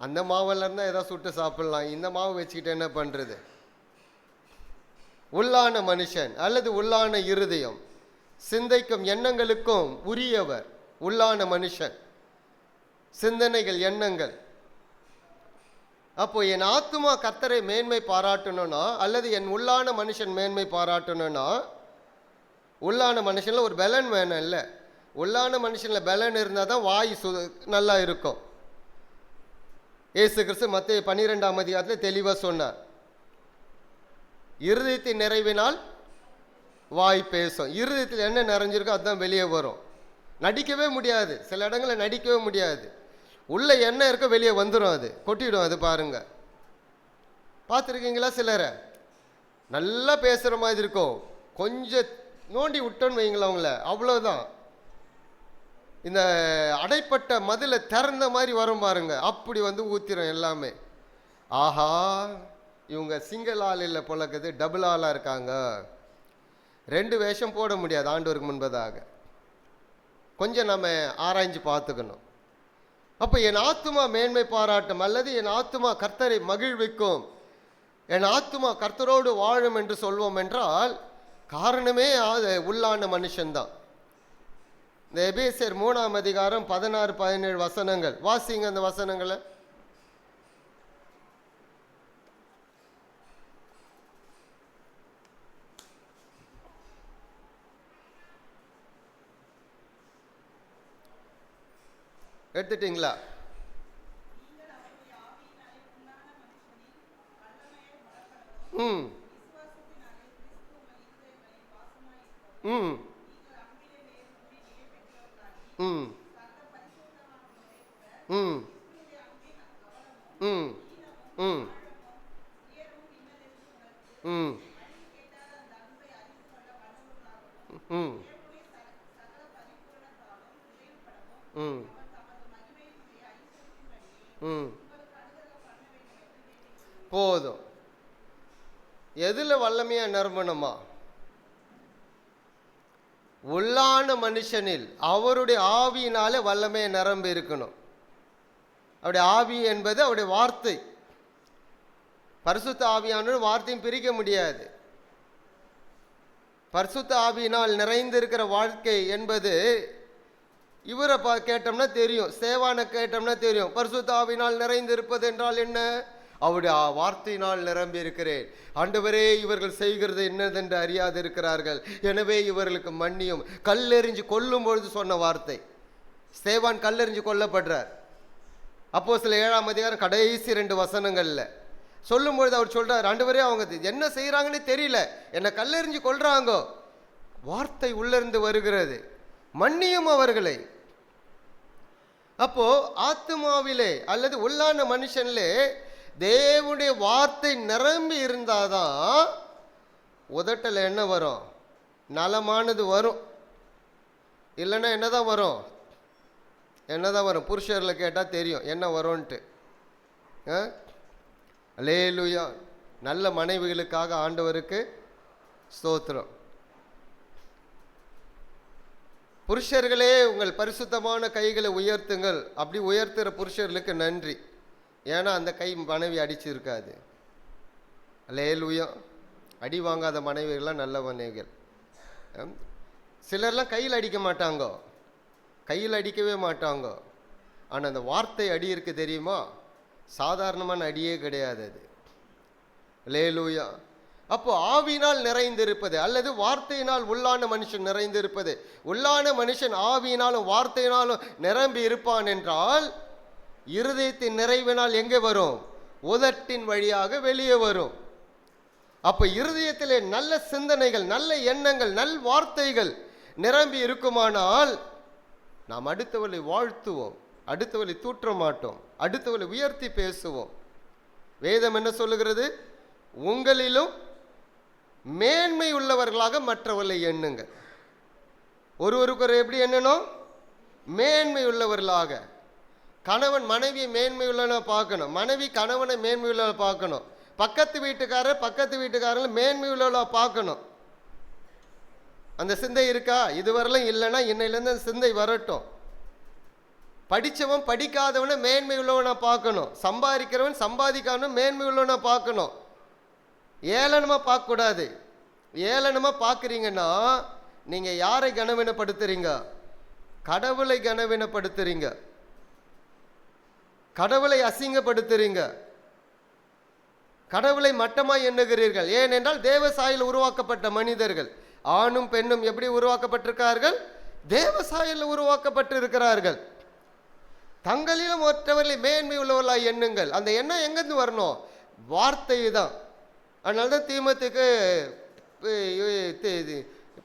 அந்த மாவெல்லாம் இருந்தால் ஏதாவது சுட்டு சாப்பிட்லாம். இந்த மாவு வச்சுக்கிட்டு என்ன பண்ணுறது? உள்ளான மனுஷன் அல்லது உள்ளான இருதயம் சிந்தைக்கும் எண்ணங்களுக்கும் உரியவர். உள்ளான மனுஷன் சிந்தனைகள், எண்ணங்கள். அப்போ என் ஆத்துமா கர்த்தரை மேன்மை பாராட்டணும்னா அல்லது என் உள்ளான மனுஷன் மேன்மை பாராட்டணும்னா, உள்ளான மனுஷனில் ஒரு பலன் வேணும். இல்லை, உள்ளான மனுஷனில் பலன் இருந்தால் தான் வாய் நல்லா இருக்கும். இயேசு கிறிஸ்து மத்தேயு 12ஆம் அதிகாரத்தில் தெளிவாக சொன்னார், இருதயத்தின் நிறைவினால் வாய் பேசும். இருதயத்தில் என்ன நிறைஞ்சிருக்கோ அதுதான் வெளியே வரும். நடிக்கவே முடியாது, சில இடங்களில் நடிக்கவே முடியாது. உள்ள என்ன இருக்கோ வெளியே வந்துடும், அது கொட்டிடும். அது பாருங்க, பார்த்துருக்கீங்களா? சிலரை நல்லா பேசுகிற மாதிரி இருக்கும், கொஞ்சம் நோண்டி விட்டோன்னு வைங்களா அவங்கள, அவ்வளோதான். இந்த அடைப்பட்ட மதிலை திறந்த மாதிரி வரும் பாருங்க, அப்படி வந்து ஊத்திரும் எல்லாமே. ஆஹா, இவங்க சிங்கிள் ஆள் இல்லை போலக்குது, டபுள் ஆளாக இருக்காங்க. 2 வேஷம் போட முடியாது ஆண்டவருக்கு முன்பதாக. கொஞ்சம் நம்ம ஆராய்ஞ்சு பார்த்துக்கணும். அப்போ என் ஆத்துமா மேன்மை பாராட்டும் அல்லது என் ஆத்துமா கர்த்தரை மகிழ்விக்கும், என் ஆத்துமா கர்த்தரோடு வாழும் என்று சொல்வோம் என்றால் காரணமே அது உள்ளான மனுஷன்தான். இந்த எபேசியர் 3ஆம் அதிகாரம் 16, 17 வசனங்கள் வாசிங்க. அந்த வசனங்களை எடுத்துட்டீங்களா? ம் ம் ம் ம் ம் ம் போதும். எதில் வல்லமையாக நிரம்பணுமா? உள்ளான மனுஷனில் அவருடைய ஆவியினாலே வல்லமையை நிரம்பி இருக்கணும். அவருடைய ஆவி என்பது அவருடைய வார்த்தை. பரிசுத்த ஆவியான வார்த்தையும் பிரிக்க முடியாது. பரிசுத்த ஆவியினால் நிறைந்திருக்கிற வாழ்க்கை என்பது இவரை கேட்டோம்னா தெரியும், சேவானை கேட்டோம்னா தெரியும். பரிசுத்த ஆவியினால் நிறைந்திருப்பது என்றால் என்ன? அவருடைய வார்த்தையினால் நிரம்பி இருக்கிறேன். ஆண்டவரே, இவர்கள் செய்கிறது என்னதென்று அறியாது இருக்கிறார்கள், எனவே இவர்களுக்கு மன்னியும். கல்லெறிஞ்சு கொல்லும் பொழுது சொன்ன வார்த்தை. சேவான் கல்லெறிஞ்சு கொல்லப்படுறார். அப்போஸ்தலர் 7ஆம் அதிகாரம் கடைசி 2 வசனங்கள்ல சொல்லும்பொழுது அவர் சொல்றார், ஆண்டவரே, அவங்க என்ன செய்யறாங்கன்னு தெரியல, என்னை கல்லெறிஞ்சு கொல்றாங்க. வார்த்தை உள்ளிருந்து வருகிறது, மன்னியும் அவர்களை. அப்போ ஆத்மாவிலே அல்லது உள்ளான மனுஷன்லே தேவனுடைய வார்த்தை நிரம்பி இருந்தாதான் உதட்டல என்ன வரும்? நலமானது வரும். இல்லைன்னா என்னதான் வரும்? என்னதான் வரும்? புருஷரில் கேட்டால் தெரியும் என்ன வரும்ன்ட்டு. அல்லேலூயா. நல்ல மனைவிகளுக்காக ஆண்டவருக்கு ஸ்தோத்திரம். புருஷர்களே, உங்கள் பரிசுத்தமான கைகளை உயர்த்துங்கள். அப்படி உயர்த்துகிற புருஷர்களுக்கு நன்றி. ஏன்னா அந்த கை மனைவி அடிச்சிருக்காது. அல்லேலூயா. அடி வாங்காத மனைவிகள்லாம் நல்ல மனைவிகள். சிலர்லாம் கையில் அடிக்க மாட்டாங்க, கையில் அடிக்கவே மாட்டாங்க. ஆனால் அந்த வார்த்தை அடி இருக்கு தெரியுமா? சாதாரணமான அடியே கிடையாது அது. அல்லேலூயா. அப்போ ஆவியினால் நிறைந்திருப்பது அல்லது வார்த்தையினால் உள்ளான மனுஷன் நிறைந்திருப்பது. உள்ளான மனுஷன் ஆவியினாலும் வார்த்தையினாலும் நிரம்பி இருப்பான் என்றால் இருதயத்தின் நிறைவினால் எங்கே வரும்? உதட்டின் வழியாக வெளியே வரும். அப்போ இருதயத்திலே நல்ல சிந்தனைகள், நல்ல எண்ணங்கள், நல் வார்த்தைகள் நிரம்பி இருக்குமானால் நாம் அடுத்தவர்களை வாழ்த்துவோம், அடுத்தவர்களை தூற்ற மாட்டோம், அடுத்தவர்களை உயர்த்தி பேசுவோம். வேதம் என்ன சொல்லுகிறது? உங்களிலும் மேன்மை உள்ளவர்களாக மற்றவர்களை எண்ணுங்க. ஒருவருக்கு எப்படி எண்ணணும்? மேன்மை உள்ளவர்களாக. கணவன் மனைவியை மேன்மை உள்ளவனா பார்க்கணும், மனைவி கணவனை மேன்மை உள்ளவனா பார்க்கணும், பக்கத்து வீட்டுக்காரங்களை மேன்மை உள்ளவளா பார்க்கணும். அந்த சிந்தை இருக்கா? இதுவரையிலும் இல்லைன்னா இன்னையிலேருந்து அந்த சிந்தை வரட்டும். படித்தவன் படிக்காதவனை மேன்மை உள்ளவனா பார்க்கணும், சம்பாதிக்கிறவன் சம்பாதிக்காதவன் மேன்மை உள்ளவனா பார்க்கணும். ஏளனமாக பார்க்கக்கூடாது. ஏளனமாக பார்க்குறீங்கன்னா நீங்கள் யாரை கனவீனப்படுத்துறீங்க? கடவுளை கனவீனப்படுத்துறீங்க, கடவுளை அசிங்கப்படுத்துறீங்க, கடவுளை மட்டமாக எண்ணுகிறீர்கள். ஏனென்றால் தேவ சாயலில் உருவாக்கப்பட்ட மனிதர்கள், ஆணும் பெண்ணும் எப்படி உருவாக்கப்பட்டிருக்கார்கள்? தேவ சாயலில் உருவாக்கப்பட்டு இருக்கிறார்கள். தங்களிலும் மற்றவர்களை மேன்மை உள்ளவர்களாக எண்ணுங்கள். அந்த எண்ணம் எங்கேருந்து வரணும்? வார்த்தை தான். அதனால தான் தீமோத்தேயுக்கு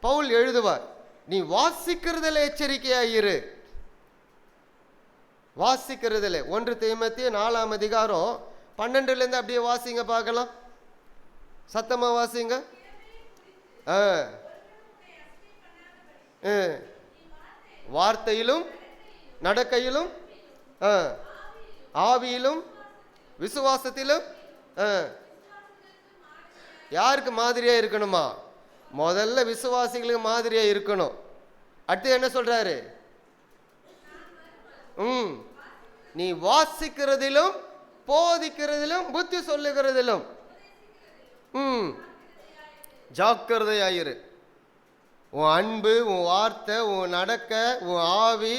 பவுல் எழுதுவார், நீ வாசிக்கிறதுல எச்சரிக்கையாயிரு. வாசிக்கிறதுல 1 தீமோத்தேயு 4ஆம் அதிகாரம் 12லேருந்து அப்படியே வாசிங்க பார்க்கலாம். சத்தமா வாசிங்க. வார்த்தையிலும் நடக்கையிலும் ஆவியிலும் விசுவாசத்திலும். யாருக்கு மாதிரியா இருக்கணுமா? முதல்ல விசுவாசிகளுக்கு மாதிரியா இருக்கணும். அடுத்து என்ன சொல்றாரு? நீ வாசிக்கிறதிலும் போதிக்கிறதிலும் புத்தி சொல்லுகிறதிலும் ஜாக்கிரதையாயிரு. உன் அன்பு, உன் வார்த்தை, உன் நடக்க, உன் ஆவி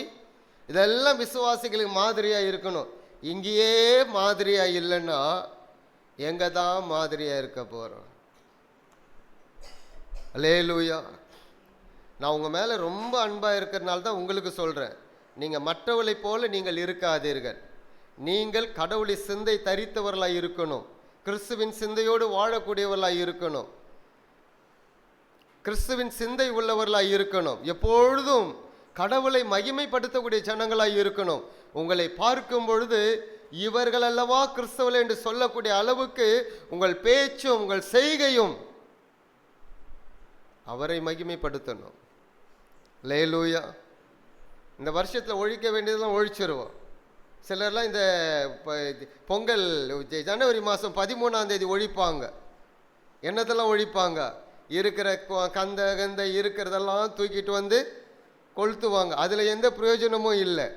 இதெல்லாம் விசுவாசிகளுக்கு மாதிரியா இருக்கணும். இங்கேயே மாதிரியா இல்லைன்னா எங்க தான் மாதிரியா இருக்க போறோம்? அல்லேலூயா. நான் உங்க மேல ரொம்ப அன்பா இருக்கிறதுனால தான் உங்களுக்கு சொல்றேன், நீங்க மற்றவர்களை போல நீங்கள் இருக்காதீர்கள். நீங்கள் கடவுளை சிந்தை தரித்தவர்களாய் இருக்கணும், கிறிஸ்துவின் சிந்தையோடு வாழக்கூடியவர்களாய் இருக்கணும், கிறிஸ்துவின் சிந்தை உள்ளவர்களாய் இருக்கணும், எப்பொழுதும் கடவுளை மகிமைப்படுத்தக்கூடிய ஜனங்களாய் இருக்கணும். உங்களை பார்க்கும் பொழுது இவர்கள் அல்லவா கிறிஸ்தவர்கள் என்று சொல்லக்கூடிய அளவுக்கு உங்கள் பேச்சும் உங்கள் செய்கையும் அவரை மகிமைப்படுத்தணும். அல்லேலூயா. இந்த வருஷத்தில் ஒழிக்க வேண்டியதெல்லாம் ஒழிச்சிருவோம். சிலர்லாம் இந்த பொங்கல் ஜனவரி மாதம் 13ஆம் தேதி ஒழிப்பாங்க. என்னதெல்லாம் ஒழிப்பாங்க? இருக்கிற கந்த இருக்கிறதெல்லாம் தூக்கிட்டு வந்து கொளுத்துவாங்க. அதில் எந்த பிரயோஜனமும் இல்லை.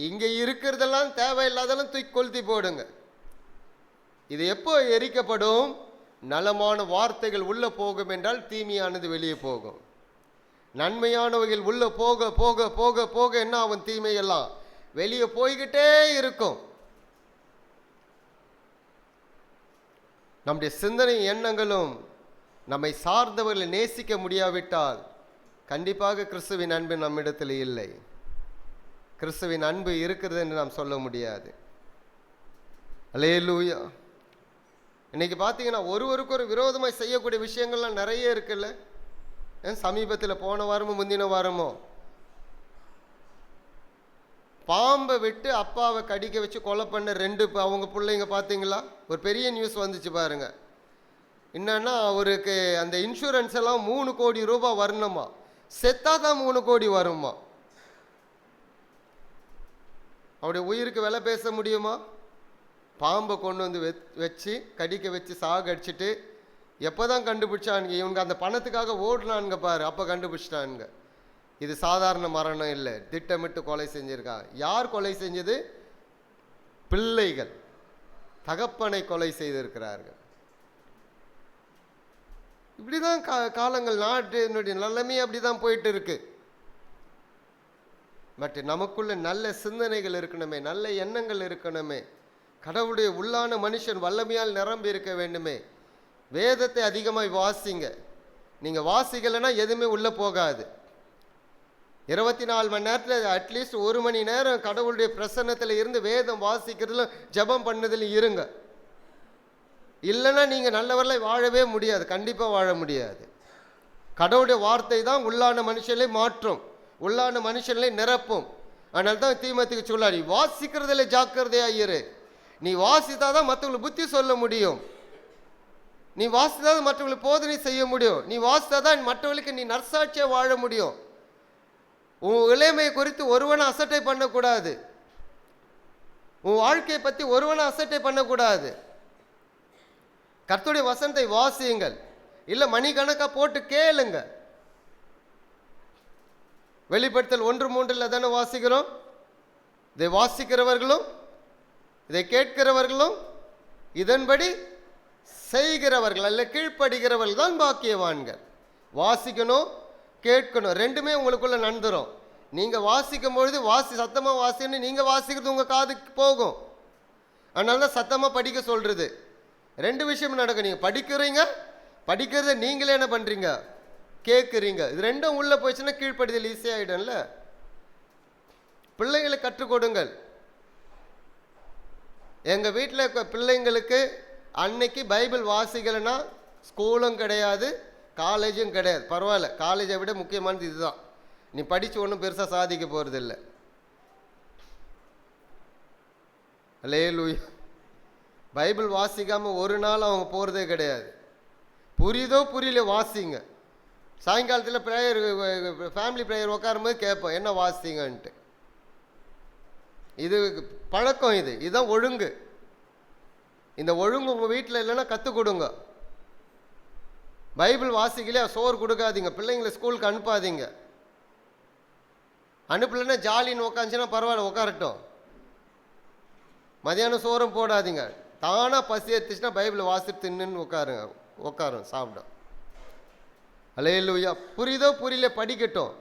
இங்கே இருக்கிறதெல்லாம் தேவையில்லாதெல்லாம் தூக்கி கொளுத்தி போடுங்க. இது எப்போ எரிக்கப்படும்? நலமான வார்த்தைகள் உள்ளே போகும் என்றால் தீமையானது வெளியே போகும். நன்மையானவைகள் உள்ளே போக போக போக போக என்ன ஆகும்? தீமையெல்லாம் வெளியே போய்கிட்டே இருக்கும். நம்முடைய சிந்தனை எண்ணங்களும் நம்மை சார்ந்தவர்களை நேசிக்க முடியாவிட்டால் கண்டிப்பாக கிறிஸ்துவின் அன்பு நம்மிடத்தில் இல்லை. கிறிஸ்துவின் அன்பு இருக்கிறது என்று நாம் சொல்ல முடியாது. அல்லேலூயா. இன்னைக்கு பார்த்தீங்கன்னா ஒருவருக்கு ஒரு விரோதமாக செய்யக்கூடிய விஷயங்கள்லாம் நிறைய இருக்குல்ல. சமீபத்தில் போன வாரமோ முந்தின வாரமோ பாம்பை விட்டு அப்பாவை கடிக்க வச்சு கொலை பண்ண 2 அவங்க பிள்ளைங்க பார்த்தீங்களா? ஒரு பெரிய நியூஸ் வந்துச்சு பாருங்க. என்னன்னா அவருக்கு அந்த இன்சூரன்ஸ் எல்லாம் 3 கோடி ரூபாய் வரணுமா, செத்தாதான் 3 கோடி வருமா. அவருடைய உயிருக்கு விலை பேச முடியுமா? பாம்பை கொண்டு வந்து வச்சு கடிக்க வச்சு சாகடிச்சிட்டு எப்போ தான் கண்டுபிடிச்சானுங்க? இவங்க அந்த பணத்துக்காக ஓடுனானுங்க பாரு, அப்போ கண்டுபிடிச்சிட்டானுங்க. இது சாதாரண மரணம் இல்லை, திட்டமிட்டு கொலை செஞ்சிருக்காங்க. யார் கொலை செஞ்சது? பிள்ளைகள் தகப்பனை கொலை செய்திருக்கிறார்கள். இப்படிதான் காலங்கள், நாட்டினுடைய நிலைமை அப்படிதான் போயிட்டு இருக்கு. பட் நமக்குள்ள நல்ல சிந்தனைகள் இருக்கணுமே, நல்ல எண்ணங்கள் இருக்கணுமே, கடவுளுடைய உள்ளான மனுஷன் வல்லமையால் நிரம்பி இருக்க வேண்டுமே. வேதத்தை அதிகமாக வாசிங்க. நீங்கள் வாசிக்கலைன்னா எதுவுமே உள்ளே போகாது. 24 மணி நேரத்தில் அட்லீஸ்ட் 1 மணி நேரம் கடவுளுடைய பிரசன்னத்தில் இருந்து வேதம் வாசிக்கிறதுல ஜெபம் பண்ணதில் இருங்க. இல்லைன்னா நீங்கள் நல்லவர்களாய் வாழவே முடியாது, கண்டிப்பாக வாழ முடியாது. கடவுளுடைய வார்த்தை தான் உள்ளான மனுஷனை மாற்றும், உள்ளான மனுஷனை நிரப்பும். அதனால தான் தீமோத்தேயுக்கு சொல்லாரு, வாசிக்கிறதுல ஜாக்கிரதையாக இரு. நீ வாசித்தாதான் மற்றவங்களுக்கு புத்தி சொல்ல முடியும். நீ வாசித்தாதான் மற்றவங்களுக்கு போதனை செய்ய முடியும். நீ வாசித்தாதான் மற்றவர்களுக்கு நீ நற்சாட்சியாக வாழ முடியும். உன் இளமையை குறித்து ஒருவனை அசட்டை பண்ணக்கூடாது. உன் வாழ்க்கையை பற்றி ஒருவனை அசட்டை பண்ணக்கூடாது. கர்த்தருடைய வசனத்தை வாசியுங்கள். இல்லை மணிக்கணக்காக போட்டு கேளுங்க. வெளிப்படுத்தல் 1:3 தானே வாசிக்கிறோம். இதை வாசிக்கிறவர்களும் இதை கேட்கிறவர்களும் இதன்படி செய்கிறவர்கள் அல்ல கீழ்ப்படுகிறவர்கள் தான் பாக்கியவான்கள். வாசிக்கணும், கேட்கணும், ரெண்டுமே உங்களுக்குள்ள நடந்துரும். நீங்கள் வாசிக்கும் பொழுது சத்தமாக வாசிக்கணும். நீங்கள் வாசிக்கிறது உங்கள் காதுக்கு போகும். அதனால தான் சத்தமாக படிக்க சொல்கிறது. 2 விஷயம் நடக்கும். நீங்கள் படிக்கிறீங்க, படிக்கிறத நீங்களே என்ன பண்ணுறீங்க? கேட்குறீங்க. இது ரெண்டும் உள்ளே போயிடுச்சுன்னா கீழ்ப்படுதல் ஈஸியாகிடும்ல. பிள்ளைங்களை கற்றுக் கொடுங்கள். எங்கள் வீட்டில் பிள்ளைங்களுக்கு அன்னைக்கு பைபிள் வாசிக்கலைன்னா ஸ்கூலும் கிடையாது, காலேஜும் கிடையாது. பரவாயில்ல, காலேஜை விட முக்கியமானது இதுதான். நீ படித்து ஒன்றும் பெருசாக சாதிக்க போகிறதில்ல. அல்லேலூயா. பைபிள் வாசிக்காமல் ஒரு நாள் அவங்க போகிறதே கிடையாது. புரியுதோ புரியல வாசிங்க. சாயங்காலத்தில் ப்ரேயர், ஃபேமிலி ப்ரேயர் உட்காரும்போது கேட்போம் என்ன வாசிங்கன்ட்டு. இது பழக்கம், இதுதான் ஒழுங்கு. இந்த ஒழுங்கு உங்கள் வீட்டில் இல்லைன்னா கற்றுக் கொடுங்க. பைபிள் வாசிக்கலையா சோறு கொடுக்காதீங்க. பிள்ளைங்களை ஸ்கூலுக்கு அனுப்பாதீங்க. அனுப்பலைன்னா ஜாலின்னு உட்காந்துச்சுன்னா பரவாயில்ல, உட்காரட்டும். மதியானம் சோறும் போடாதீங்க. தானாக பசி எடுத்துச்சுன்னா பைபிளை வாசிட்டு தின்னுன்னு உட்காரும் சாப்பிடும். அல்லேலூயா. புரியுதோ புரியல படிக்கட்டும்.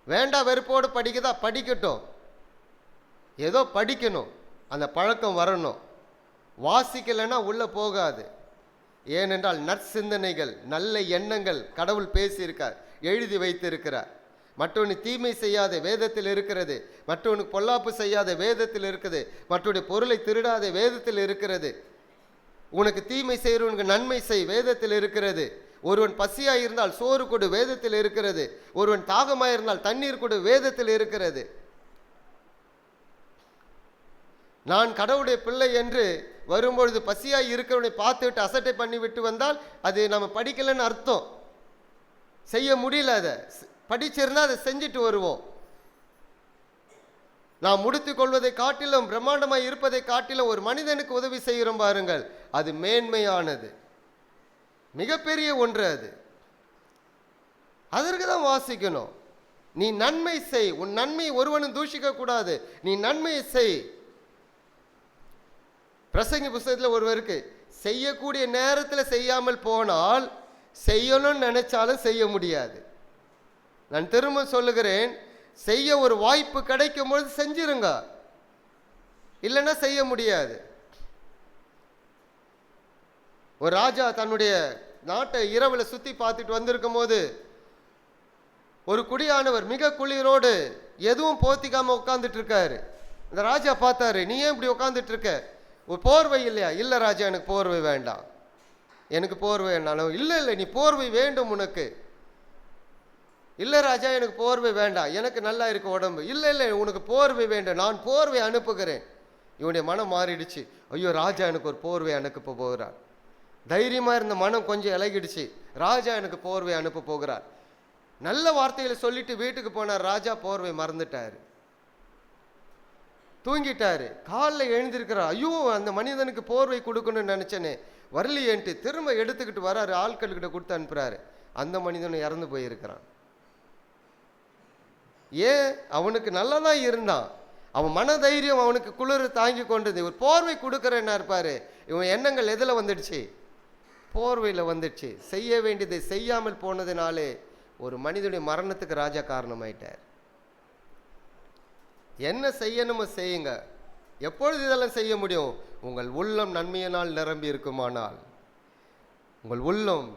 வேண்டாம் வெறுப்போடு படிக்கதா படிக்கட்டும். ஏதோ படிக்கணும், அந்த பழக்கம் வரணும். வாசிக்கலைன்னா உள்ளே போகாது. ஏனென்றால் நற்சிந்தனைகள், நல்ல எண்ணங்கள் கடவுள் பேசியிருக்கார், எழுதி வைத்திருக்கிறார். மற்றவனுக்கு தீமை செய்யாத வேதத்தில் இருக்கிறது, மற்றவனுக்கு பொல்லாப்பு செய்யாத வேதத்தில் இருக்குது, மற்றவனுடைய பொருளை திருடாத வேதத்தில் இருக்கிறது. உனக்கு தீமை செய்கிறவனுக்கு நன்மை செய் வேதத்தில் இருக்கிறது. ஒருவன் பசியாக இருந்தால் சோறு கொடு வேதத்தில் இருக்கிறது. ஒருவன் தாகமாக இருந்தால் தண்ணீர் கொடு வேதத்தில் இருக்கிறது. நான் கடவுளுடைய பிள்ளை என்று வரும்பொழுது பசியாய் இருக்கிறவனை பார்த்துவிட்டு அசட்டை பண்ணி விட்டு வந்தால் அது நம்ம படிக்கலைன்னு அர்த்தம். செய்ய முடியல. அதை படிச்சிருந்தா அதை செஞ்சுட்டு வருவோம். நாம் முடித்துக் கொள்வதை காட்டிலும், பிரம்மாண்டமாய் இருப்பதை காட்டிலும் ஒரு மனிதனுக்கு உதவி செய்கிறோம் பாருங்கள், அது மேன்மையானது, மிகப்பெரிய ஒன்று. அது அதற்கு தான் வாசிக்கணும். நீ நன்மை செய், உன் நன்மை ஒருவனும் தூஷிக்க கூடாது, நீ நன்மையை செய். பிரசங்கி புஸ்தகத்தில் ஒருவருக்கு செய்யக்கூடிய நேரத்தில் செய்யாமல் போனால் செய்யணும்னு நினைச்சாலும் செய்ய முடியாது. நான் திரும்ப சொல்லுகிறேன், செய்ய ஒரு வாய்ப்பு கிடைக்கும் பொழுது செஞ்சிருங்க, இல்லைன்னா செய்ய முடியாது. ஒரு ராஜா தன்னுடைய நாட்டை இரவில் சுற்றி பார்த்துட்டு வந்திருக்கும் போது ஒரு குடியானவர் மிக குளிரோடு எதுவும் போத்திக்காம உட்காந்துட்டு இருக்காரு. இந்த ராஜா பார்த்தாரு, நீ ஏன் இப்படி உட்காந்துட்டு இருக்க, ஒரு போர்வை இல்லையா? இல்லை ராஜா, எனக்கு போர்வை வேண்டாம், எனக்கு போர்வை வேண்டாம். இல்லை இல்லை, நீ போர்வை வேண்டும் உனக்கு. இல்லை ராஜா, எனக்கு போர்வை வேண்டாம், எனக்கு நல்லா இருக்கு உடம்பு. இல்லை இல்லை, உனக்கு போர்வை வேண்டும், நான் போர்வை அனுப்புகிறேன். இவனுடைய மனம் மாறிடுச்சு. ஐயோ, ராஜா எனக்கு ஒரு போர்வை அனுப்ப போகிறார். தைரியமாக இருந்த மனம் கொஞ்சம் இலகிடுச்சு. ராஜா எனக்கு போர்வை அனுப்ப போகிறார். நல்ல வார்த்தைகளை சொல்லிட்டு வீட்டுக்கு போனார். ராஜா போர்வை மறந்துட்டார், தூங்கிட்டாரு. காலில் எழுந்திருக்கிறார். ஐயோ, அந்த மனிதனுக்கு போர்வை கொடுக்கணும்னு நினைச்சேனே, வரலையேன்ட்டு திரும்ப எடுத்துக்கிட்டு வராரு, ஆட்கள்கிட்ட கொடுத்து அனுப்புறாரு. அந்த மனிதனும் இறந்து போயிருக்கிறான். ஏன்? அவனுக்கு நல்லா தான் இருந்தான், அவன் மனதைரியம் அவனுக்கு குளிர் தாங்கி கொண்டது. ஒரு போர்வை கொடுக்குறேன்னா இருப்பாரு, இவன் எண்ணங்கள் எதில் வந்துடுச்சு? போர்வையில் வந்துடுச்சு. செய்ய வேண்டியதை செய்யாமல் போனதுனாலே ஒரு மனிதனுடைய மரணத்துக்கு ராஜா காரணமாயிட்டார். என்ன செய்யணுமோ செய்யுங்க. எப்பொழுது இதெல்லாம் செய்ய முடியும்? உங்கள் உள்ளம் நன்மையினால் நிரம்பி இருக்குமானால், உங்கள் உள்ளம்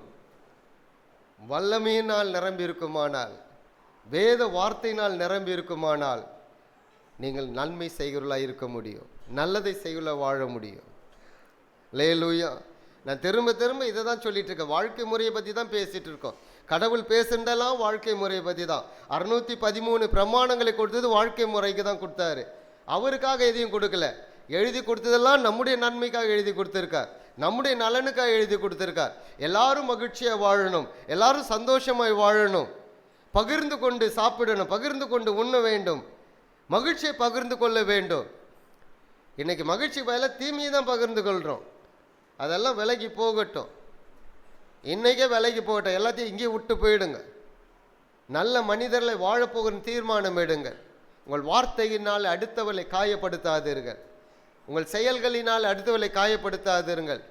வல்லமையினால் நிரம்பி இருக்குமானால், வேத வார்த்தையினால் நிரம்பி இருக்குமானால், நீங்கள் நன்மை செய்கிறவர்களாக இருக்க முடியும், நல்லதை செய்கிறவர்களாக வாழ முடியும். அல்லேலூயா. நான் திரும்ப திரும்ப இதை தான் சொல்லிட்டு இருக்கேன். வாழ்க்கை முறையை பற்றி தான் பேசிட்டு இருக்கோம். கடவுள் பேசுண்டெல்லாம் வாழ்க்கை முறையை பற்றி தான். 613 பிரமாணங்களை கொடுத்தது வாழ்க்கை முறைக்கு தான் கொடுத்தாரு. அவருக்காக எதையும் கொடுக்கல. எழுதி கொடுத்ததெல்லாம் நம்முடைய நன்மைக்காக எழுதி கொடுத்துருக்கார், நம்முடைய நலனுக்காக எழுதி கொடுத்துருக்கார். எல்லாரும் மகிழ்ச்சியாக வாழணும், எல்லாரும் சந்தோஷமாய் வாழணும், பகிர்ந்து கொண்டு சாப்பிடணும், பகிர்ந்து கொண்டு உண்ண வேண்டும், மகிழ்ச்சியை பகிர்ந்து கொள்ள வேண்டும். இன்னைக்கு மகிழ்ச்சி பதிலாக தீமையை தான் பகிர்ந்து கொள்கிறோம். அதெல்லாம் விலகி போகட்டும், இன்னைக்கே விலகி போகட்டும். எல்லாத்தையும் இங்கே விட்டு போயிடுங்க. நல்ல மனிதர்களை வாழப்போகிற தீர்மானம் எடுங்கள். உங்கள் வார்த்தையினால் அடுத்தவர்களை காயப்படுத்தாதீர்கள், உங்கள் செயல்களினால் அடுத்தவர்களை காயப்படுத்தாதீர்கள்.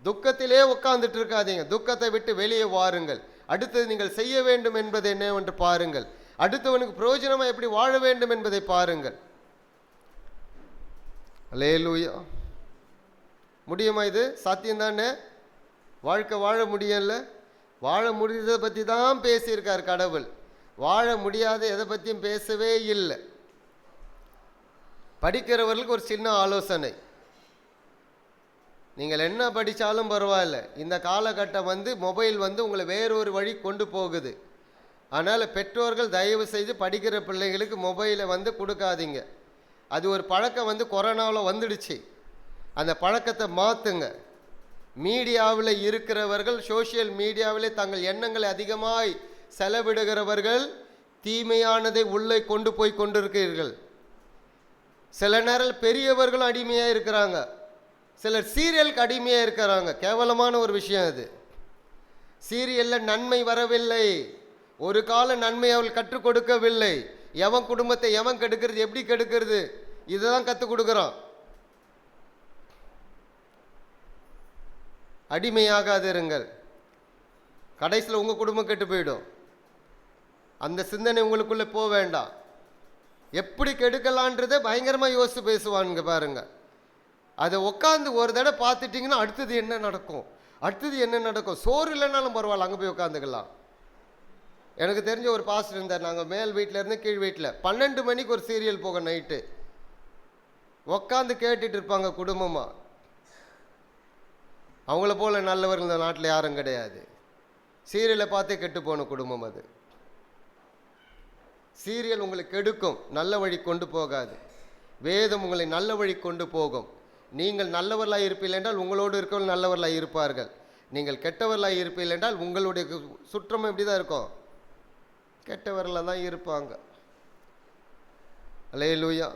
துக்கத்திலே உட்கார்ந்துட்டு இருக்காதீங்க, துக்கத்தை விட்டு வெளியே வாருங்கள். அடுத்தது நீங்கள் செய்ய வேண்டும் என்பது என்னவென்று பாருங்கள். அடுத்தவனுக்கு பிரயோஜனமாக எப்படி வாழ வேண்டும் என்பதை பாருங்கள். அல்லேலூயா. முடியுமா? இது சாத்தியம்தானே? வாழ்க்கை வாழ முடியல. வாழ முடியதை பற்றி தான் பேசியிருக்கார் கடவுள். வாழ முடியாத எதை பற்றியும் பேசவே இல்லை. படிக்கிறவர்களுக்கு ஒரு சின்ன ஆலோசனை, நீங்கள் என்ன படித்தாலும் பரவாயில்ல, இந்த காலகட்டம் மொபைல் உங்களை வேறொரு வழி கொண்டு போகுது. அதனால் பெற்றோர்கள் தயவு செய்து படிக்கிற பிள்ளைகளுக்கு மொபைலை கொடுக்காதீங்க. அது ஒரு பழக்கம் கொரோனாவில் வந்துடுச்சு. அந்த பழக்கத்தை மாற்றுங்க. மீடியாவில் இருக்கிறவர்கள், சோஷியல் மீடியாவிலே தங்கள் எண்ணங்களை அதிகமாய் செலவிடுகிறவர்கள் தீமையானதை உள்ளே கொண்டு போய் கொண்டிருக்கிறீர்கள். சில நேரம் பெரியவர்களும் அடிமையாக இருக்கிறாங்க, சிலர் சீரியலுக்கு அடிமையாக இருக்கிறாங்க. கேவலமான ஒரு விஷயம் அது. சீரியலில் நன்மை வரவில்லை, ஒரு கால நன்மை அவள் கற்றுக் கொடுக்கவில்லை. எவன் குடும்பத்தை எவன் கெடுக்கிறது, எப்படி கெடுக்கிறது, இதை தான் கற்றுக் கொடுக்குறான். அடிமையாகாதிருங்கள், கடைசியில் உங்கள் குடும்பம் கெட்டு போயிடும். அந்த சிந்தனை உங்களுக்குள்ளே போக வேண்டாம். எப்படி கெடுக்கலான்றதை பயங்கரமாக யோசித்து பேசுவானுங்க பாருங்க. அதை உட்காந்து ஒரு தடவை பார்த்துட்டிங்கன்னா அடுத்தது என்ன நடக்கும், அடுத்தது என்ன நடக்கும். சோறு இல்லைன்னாலும் பரவாயில்ல, அங்கே போய் உட்காந்துக்கலாம். எனக்கு தெரிஞ்ச ஒரு பாஸ்டர் இருந்தார். நாங்கள் மேல் வீட்டில் இருந்து கீழ் வீட்டில் 12 மணிக்கு ஒரு சீரியல் போக நைட்டு உட்காந்து கேட்டுட்டு இருப்பாங்க குடும்பமாக. அவங்கள போல் நல்லவர்கள் இந்த நாட்டில் யாரும் கிடையாது. சீரியலை பார்த்தே கெட்டு போன குடும்பம் அது. சீரியல் உங்களை கெடுக்கும், நல்ல வழி கொண்டு போகாது. வேதம் உங்களை நல்ல வழி கொண்டு போகும். நீங்கள் நல்லவர்களாக இருப்பீர்கள் என்றால் உங்களோடு இருக்கவர்கள் நல்லவர்களாக இருப்பார்கள். நீங்கள் கெட்டவர்களாக இருப்பீர்கள் என்றால் உங்களுடைய சுற்றம் எப்படி தான் இருக்கும், கெட்ட கெட்டவரில் தான் இருப்பாங்க. அல்லேலூயா.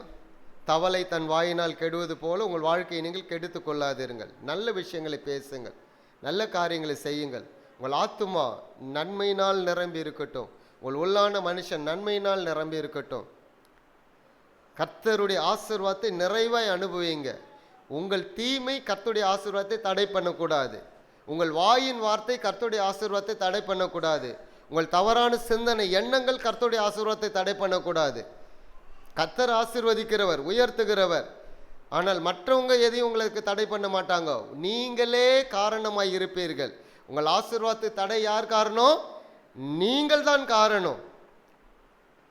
தவளை தன் வாயினால் கெடுவது போல உங்கள் வாழ்க்கையை நீங்கள் கெடுத்து கொள்ளாதீர்கள். நல்ல விஷயங்களை பேசுங்கள், நல்ல காரியங்களை செய்யுங்கள். உங்கள் ஆத்துமா நன்மையினால் நிரம்பி இருக்கட்டும், உங்கள் உள்ளான மனுஷன் நன்மையினால் நிரம்பி இருக்கட்டும். கர்த்தருடைய ஆசீர்வாதத்தை நிறைவாய் அனுபவிங்க. உங்கள் தீமை கர்த்தருடைய ஆசீர்வாதத்தை தடை பண்ணக்கூடாது. உங்கள் வாயின் வார்த்தை கர்த்தருடைய ஆசீர்வாதத்தை தடை பண்ணக்கூடாது. உங்கள் தவறான சிந்தனை எண்ணங்கள் கர்த்தருடைய ஆசீர்வாதத்தை தடை பண்ணக்கூடாது. கர்த்தர் ஆசீர்வதிக்கிறவர், உயர்த்துகிறவர். ஆனால் மற்றவங்க எதையும் உங்களுக்கு தடை பண்ண மாட்டாங்க. நீங்களே காரணமாய் இருப்பீர்கள். உங்கள் ஆசீர்வாதத்தை தடை யார் காரணம்? நீங்கள் தான் காரணம்.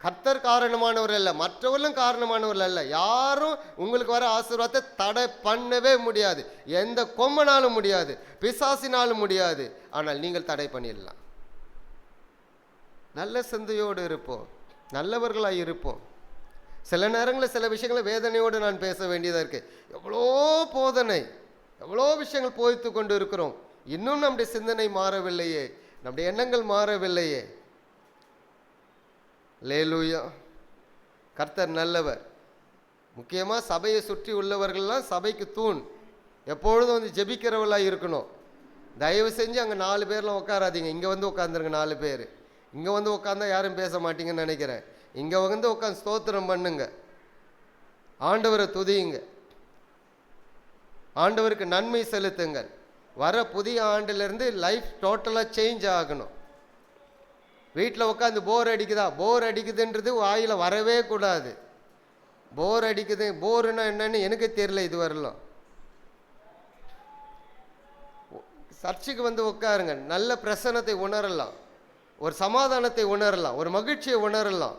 கர்த்தர் காரணமானவர் அல்ல, மற்றவர்களும் காரணமானவர்கள் அல்ல. யாரும் உங்களுக்கு வர ஆசீர்வாதத்தை தடை பண்ணவே முடியாது. எந்த கொம்பனாலும் முடியாது, பிசாசினாலும் முடியாது. ஆனால் நீங்கள் தடை பண்ணிடலாம். நல்ல சிந்தையோடு இருப்போம், நல்லவர்களாக இருப்போம். சில நேரங்களில் சில விஷயங்களை வேதனையோடு நான் பேச வேண்டியதாக இருக்கு. எவ்வளோ போதனை, எவ்வளோ விஷயங்கள் போதித்து கொண்டு இருக்கிறோம். இன்னும் நம்முடைய சிந்தனை மாறவில்லையே, நம்முடைய எண்ணங்கள் மாறவில்லையே. அல்லேலூயா. கர்த்தர் நல்லவர். முக்கியமாக சபையை சுற்றி உள்ளவர்கள்லாம் சபைக்கு தூண். எப்பொழுதும் வந்து ஜெபிக்கிறவர்களாக இருக்கணும். தயவு செஞ்சு அங்கே 4 பேர்லாம் உட்காராதீங்க. இங்கே வந்து உட்காந்துருங்க 4 பேர். இங்கே வந்து உட்காந்தா யாரும் பேச மாட்டீங்கன்னு நினைக்கிறேன். இங்கே வந்து உட்காந்து ஸ்தோத்திரம் பண்ணுங்க, ஆண்டவரை துதியுங்க, ஆண்டவருக்கு நன்மை செலுத்துங்கள். வர புதிய ஆண்டிலிருந்து லைஃப் டோட்டலாக சேஞ்ச் ஆகணும். வீட்டில் உட்காந்து போர் அடிக்குதா, போர் அடிக்குதுன்றது வாயில் வரவே கூடாது. போர் அடிக்குது, போருன்னா என்னன்னு எனக்கு தெரியல இது வரலாம். சர்ச்சுக்கு வந்து உட்காருங்க, நல்ல பிரசன்னத்தை உணரலாம், ஒரு சமாதானத்தை உணரலாம், ஒரு மகிழ்ச்சியை உணரலாம்.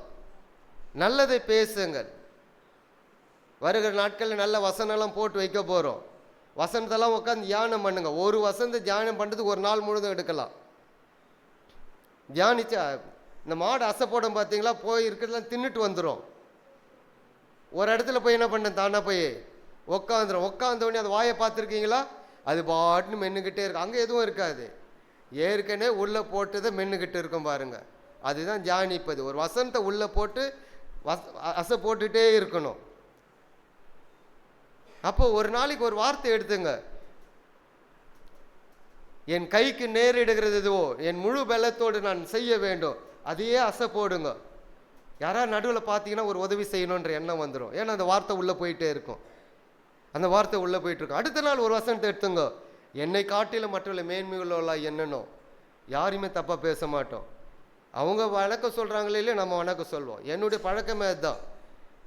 நல்லதை பேசுங்கள். வருகிற நாட்களில் நல்ல வசனம்லாம் போட்டு வைக்க போகிறோம். வசனத்தெல்லாம் உட்காந்து தியானம் பண்ணுங்க. ஒரு வசனத்தை தியானம் பண்ணுறதுக்கு ஒரு நாள் முழுதும் எடுக்கலாம். தியானிச்சா இந்த மாடு அசை போடும் பார்த்தீங்களா, போய் இருக்கிறதுலாம் தின்னுட்டு வந்துடும். ஒரு இடத்துல போய் என்ன பண்ண, தானே போய் உட்காந்துரும். உட்காந்தோடனே அது வாயை பார்த்துருக்கீங்களா, அது பாட்டுன்னு மென்னுக்கிட்டே இருக்கும். அங்கே எதுவும் இருக்காது, ஏற்கனவே உள்ளே போட்டதை மென்னுக்கிட்டு இருக்கும் பாருங்க. அதுதான் தியானிப்பது. ஒரு வசனத்தை உள்ளே போட்டு அசை போட்டுகிட்டே இருக்கணும். அப்போ ஒரு நாளைக்கு ஒரு வார்த்தை எடுத்துங்க. என் கைக்கு நேரிடுகிறது எதுவோ என் முழு பலத்தோடு நான் செய்ய வேண்டும், அதையே அசை போடுங்க. யாராவது நடுவில் பார்த்தீங்கன்னா ஒரு உதவி செய்யணுன்ற எண்ணம் வந்துடும். ஏன்னா அந்த வார்த்தை உள்ளே போயிட்டே இருக்கும், அந்த வார்த்தை உள்ளே போயிட்டு இருக்கும். அடுத்த நாள் ஒரு வசனத்தை எடுத்துங்க. என்னை காட்டில மற்றவர்களை மேன்மையுள்ளவர்களா எண்ணணும். யாரையுமே தப்பாக பேச மாட்டோம். அவங்க வணக்கம் சொல்கிறாங்களே இல்லையே, நம்ம வணக்கம் சொல்லுவோம். என்னுடைய பழக்கமே அதுதான்.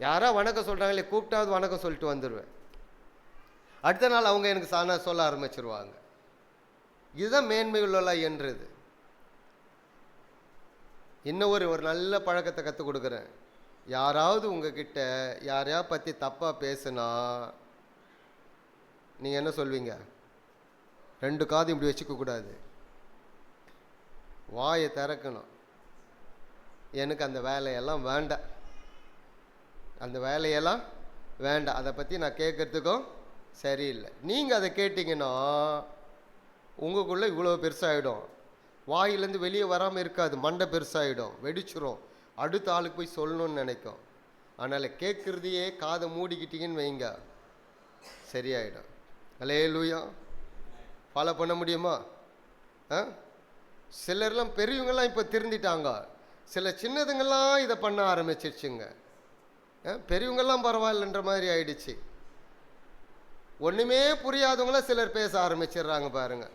யாராவது வணக்கம் சொல்கிறாங்களே, கூப்பிட்டாவது வணக்கம் சொல்லிட்டு வந்துடுவேன். அடுத்த நாள் அவங்க எனக்கு சாணா சொல்ல ஆரம்பிச்சிருவாங்க. இதுதான் மேன்மை உள்ளவளா என்றது. இன்னும் ஒரு நல்ல பழக்கத்தை கற்றுக் கொடுக்குறேன். யாராவது உங்ககிட்ட யாரையா பற்றி தப்பாக பேசுனா நீங்கள் என்ன சொல்வீங்க? 2 காது இப்படி வச்சுக்க கூடாது, வாயை திறக்கணும். எனக்கு அந்த வேலையெல்லாம் வேண்டாம், அந்த வேலையெல்லாம் வேண்டாம், அதை பற்றி நான் கேட்குறதுக்கும் சரியில்லை. நீங்கள் அதை கேட்டிங்கன்னா உங்களுக்குள்ளே இவ்வளோ பெருசாகிடும். வாயிலேருந்து வெளியே வராமல் இருக்காது, மண்டை பெருசாகிடும், வெடிச்சிரும். அடுத்த ஆளுக்கு போய் சொல்லணும்னு நினைக்கும். அதனால் கேட்குறதையே காதை மூடிக்கிட்டீங்கன்னு வைங்க, சரியாயிடும். அல்லேலூயா. ஃபாலோ பண்ண முடியுமா? சிலர்லாம் பெரியவங்கெல்லாம் இப்போ திருந்திட்டாங்க. சில சின்னதுங்கெல்லாம் இதை பண்ண ஆரம்பிச்சிருச்சுங்க. பெரியவங்கெல்லாம் பரவாயில்லன்ற மாதிரி ஆயிடுச்சு. ஒன்றுமே புரியாதவங்களாம் சிலர் பேச ஆரம்பிச்சிடுறாங்க பாருங்க.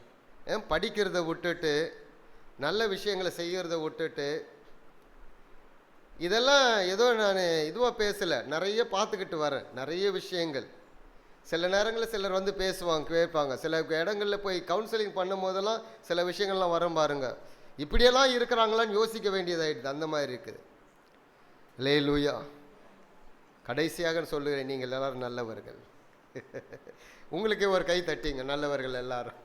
படிக்கிறத விட்டுட்டு, நல்ல விஷயங்களை செய்கிறத விட்டுட்டு, இதெல்லாம் ஏதோ நான் இதுவாக பேசலை, நிறைய பார்த்துக்கிட்டு வரேன், நிறைய விஷயங்கள். சில நேரங்களில் சிலர் வந்து பேசுவாங்க, கேட்பாங்க. சில இடங்களில் போய் கவுன்சிலிங் பண்ணும் போதெல்லாம் சில விஷயங்கள்லாம் வரும் பாருங்க. இப்படியெல்லாம் இருக்கிறாங்களான்னு யோசிக்க வேண்டியதாகிடுது. அந்த மாதிரி இருக்குது. அல்லேலூயா. கடைசியாக சொல்லுகிறேன், நீங்கள் எல்லாரும் நல்லவர்கள். உங்களுக்கே ஒரு கை தட்டிங்க, நல்லவர்கள் எல்லாரும்.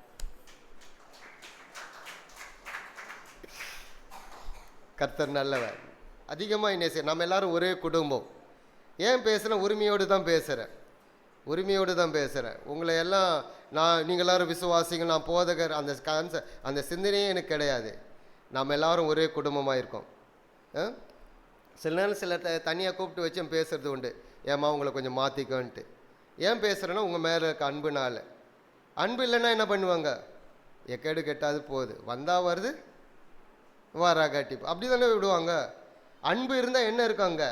கர்த்தர் நல்லவர். அதிகமாக நேசி. நம்ம எல்லாரும் ஒரே குடும்பம். ஏன் பேசுகிறேன்? உரிமையோடு தான் பேசுகிறேன், உரிமையோடு தான் பேசுகிறேன். உங்களை எல்லாம் நீங்கள் எல்லோரும் விசுவாசிங்க, நான் போதகர், அந்த சிந்தனையே எனக்கு கிடையாது. நாம் எல்லாரும் ஒரே குடும்பமாக இருக்கோம். சில நேரம் சில தனியாக கூப்பிட்டு வச்சு பேசுறது உண்டு. ஏம்மா உங்களை கொஞ்சம் மாற்றிக்கோன்ட்டு. ஏன் பேசுகிறேன்னா உங்கள் மேலே இருக்க அன்புனால. அன்பு இல்லைன்னா என்ன பண்ணுவாங்க? எக்கேடு கெட்டாது போகுது, வந்தால் வருது வாரா காட்டிப்பு, அப்படி தானே விடுவாங்க. அன்பு இருந்தால் என்ன இருக்காங்க?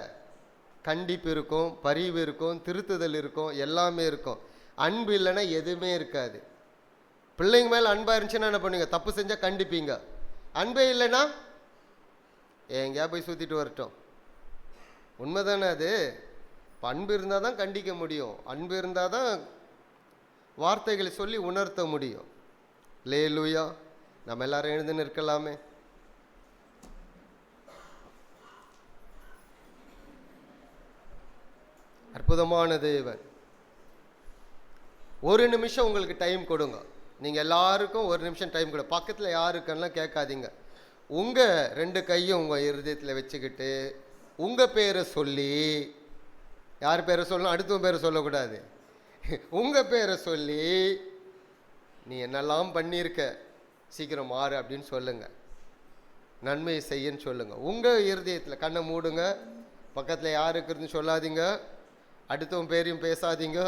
கண்டிப்பு இருக்கும், பரிவு இருக்கும், திருத்துதல் இருக்கும், எல்லாமே இருக்கும். அன்பு இல்லைன்னா எதுவுமே இருக்காது. பிள்ளைங்க மேலே அன்பாக இருந்துச்சுன்னா என்ன பண்ணுவீங்க? தப்பு செஞ்சால் கண்டிப்பீங்க. அன்பே இல்லைன்னா எங்கேயா போய் சுற்றிட்டு வரட்டும். உண்மைதானே அது? இப்போ அன்பு இருந்தால் தான் கண்டிக்க முடியும், அன்பு இருந்தால் தான் வார்த்தைகளை சொல்லி உணர்த்த முடியும். அல்லேலூயா. நம்ம எல்லாரும் எழுந்து நிற்கலாமே. அற்புதமான தேவன். ஒரு நிமிஷம் உங்களுக்கு டைம் கொடுங்க. நீங்கள் எல்லாருக்கும் ஒரு நிமிஷம் டைம் கொடு. பக்கத்தில் யாருக்கெல்லாம் கேட்காதீங்க. உங்கள் 2 கையும் உங்கள் இருதயத்தில் வச்சுக்கிட்டு உங்கள் பேரை சொல்லி, யார் பேரை சொல்லணும்? அடுத்தவங்க பேரை சொல்லக்கூடாது. உங்கள் பேரை சொல்லி, நீ என்னெல்லாம் பண்ணியிருக்க, சீக்கிரம் மாறு அப்படின்னு சொல்லுங்கள். நன்மை செய்யன்னு சொல்லுங்கள். உங்கள் இருதயத்தில் கண்ணை மூடுங்க. பக்கத்தில் யார் இருக்குதுன்னு சொல்லாதீங்க, அடுத்தவங்க பேரையும் பேசாதீங்க.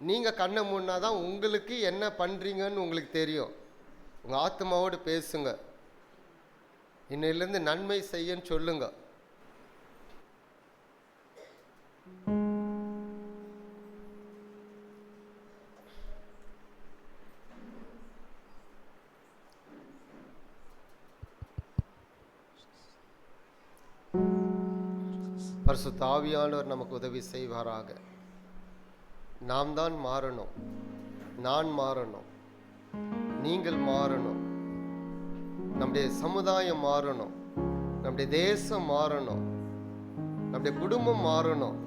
நீங்கள் கண்ணை மூடினா தான் உங்களுக்கு என்ன பண்ணுறீங்கன்னு உங்களுக்கு தெரியும். உங்கள் ஆத்மாவோடு பேசுங்க. இன்னிலிருந்து நன்மை செய்யன்னு சொல்லுங்க. பரிசுத்த ஆவியானவர் நமக்கு உதவி செய்வாராக. நாம் தான் மாறணும், நான் மாறணும், நீங்கள் மாறணும், நம்முடைய சமுதாயம் மாறணும், நம்முடைய தேசம் மாறணும், நம்முடைய குடும்பம் மாறணும்.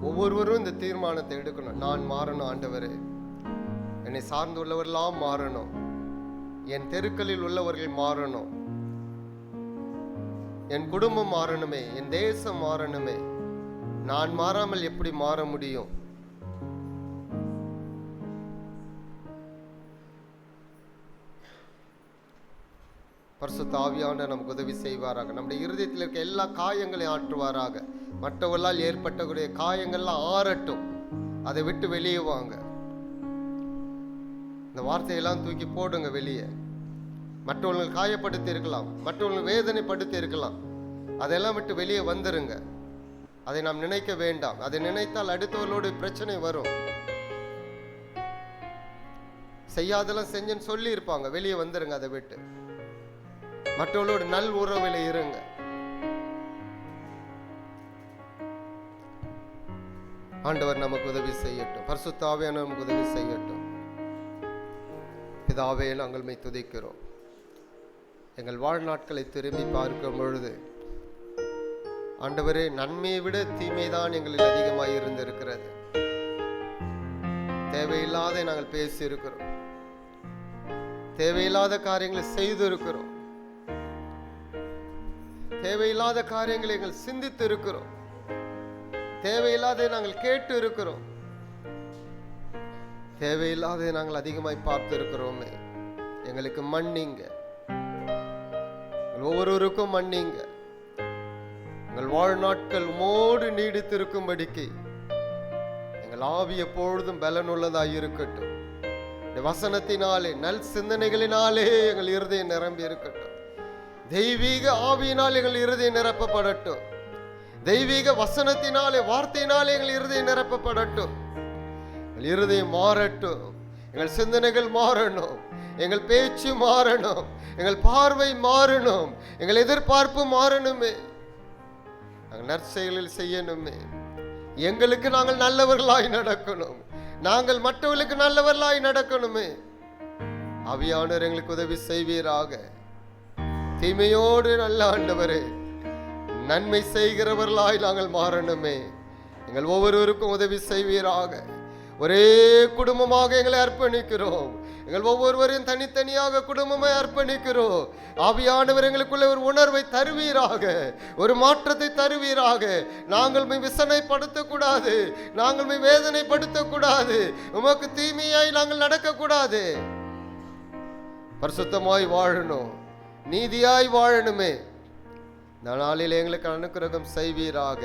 ஒவ்வொருவரும் இந்த தீர்மானத்தை எடுக்கணும். நான் மாறணும் ஆண்டவரே, என்னை சார்ந்துள்ளவர்களாம் மாறணும், என் தெருக்களில் உள்ளவர்கள் மாறணும், என் குடும்பம் மாறணுமே, என் தேசம் மாறணுமே. நான் மாறாமல் எப்படி மாற முடியும்? பரிசுத்த ஆவியானவர் நமக்கு உதவி செய்வாராக. நம்முடைய இருதயத்தில் இருக்க எல்லா காயங்களையும் ஆற்றுவாராக. மற்றவர்களால் ஏற்பட்டக்கூடிய காயங்கள்லாம் ஆறட்டும், அதை விட்டு வெளியே வாங்க. இந்த வார்த்தையெல்லாம் தூக்கி போடுங்க வெளியே. மற்றவர்கள் காயப்படுத்தி இருக்கலாம், மற்றவர்கள் வேதனைப்படுத்தி இருக்கலாம், அதெல்லாம் விட்டு வெளியே வந்துருங்க. அதை நாம் நினைக்க வேண்டாம். அதை நினைத்தால் அடுத்தவர்களோடு பிரச்சனை வரும். செய்யாதெல்லாம் செஞ்சேன்னு சொல்லி இருப்பாங்க, வெளியே வந்துருங்க. அதை விட்டு மற்றவர்களோடு நல் உறவில் இருங்க. ஆண்டவர் நமக்கு உதவி செய்யட்டும். பரிசுத்த ஆவியானவர் நமக்கு உதவி செய்யட்டும். பிதாவே, நாங்கள் மை துதிக்கிறோம். எங்கள் வாழ்நாட்களை திரும்பி பார்க்கும் பொழுது ஆண்டவரே, நன்மையை விட தீமைதான் எங்களில் அதிகமாக இருந்திருக்கிறது. தேவையில்லாத நாங்கள் பேசி இருக்கிறோம், தேவையில்லாத காரியங்களை செய்து இருக்கிறோம், தேவையில்லாத காரியங்களை எங்கள் சிந்தித்து இருக்கிறோம், தேவையில்லாத நாங்கள் கேட்டு இருக்கிறோம், தேவையில்லாத நாங்கள் அதிகமாய் பார்த்து இருக்கிறோமே. எங்களுக்கு மன்னிங்க, ஒவ்வொருவருக்கும் மன்னிங்க. எங்கள் வாழ்நாட்கள் உமோடு நீடித்திருக்கும்படிக்கு எங்கள் ஆவி எப்பொழுதும் பலனுள்ளதாய் இருக்கட்டும். வசனத்தினாலே, நல் சிந்தனைகளினாலே எங்கள் இருதயம் நிரம்பி இருக்கட்டும். தெய்வீக ஆவியினால் எங்கள் இருதயம் நிரப்பப்படட்டும். தெய்வீக வசனத்தினாலே, வார்த்தையினாலே எங்கள் இருதயம் நிரப்பப்படட்டும். எங்கள் இருதயம் மாறட்டும், எங்கள் சிந்தனைகள் மாறணும், எங்கள் பேச்சு மாறணும், எங்கள் பார்வை மாறணும், எங்கள் எதிர்பார்ப்பு மாறணுமே. நாங்கள் நற்செயலில் செய்யணுமே. எங்களுக்கு நாங்கள் நல்லவர்களாய் நடக்கணும், நாங்கள் மற்றவர்களுக்கு நல்லவர்களாய் நடக்கணுமே. ஆவியானவர் எங்களுக்கு உதவி செய்வீராக. தீமையோடு நல்ல ஆண்டவரே, நன்மை செய்கிறவர்களாய் நாங்கள் மாறணுமே. எங்கள் ஒவ்வொருவருக்கும் உதவி செய்வீராக. ஒரே குடும்பமாக எங்களை அர்ப்பணிக்கிறோம். எங்கள் ஒவ்வொருவரையும் தனித்தனியாக குடும்பமாய் அர்ப்பணிக்கிறோம். ஆவியானவர் எங்களுக்குள்ள ஒரு உணர்வை தருவீராக, ஒரு மாற்றத்தை தருவீராக. நாங்கள் விசனைப்படுத்தக்கூடாது, நாங்கள் வேதனைப்படுத்தக்கூடாது, உமக்கு தீமையாய் நாங்கள் நடக்கக்கூடாது. பரிசுத்தமாய் வாழணும், நீதியாய் வாழணுமே. இந்த நாளில் எங்களுக்கு அனுக்கிரகம் செய்வீராக.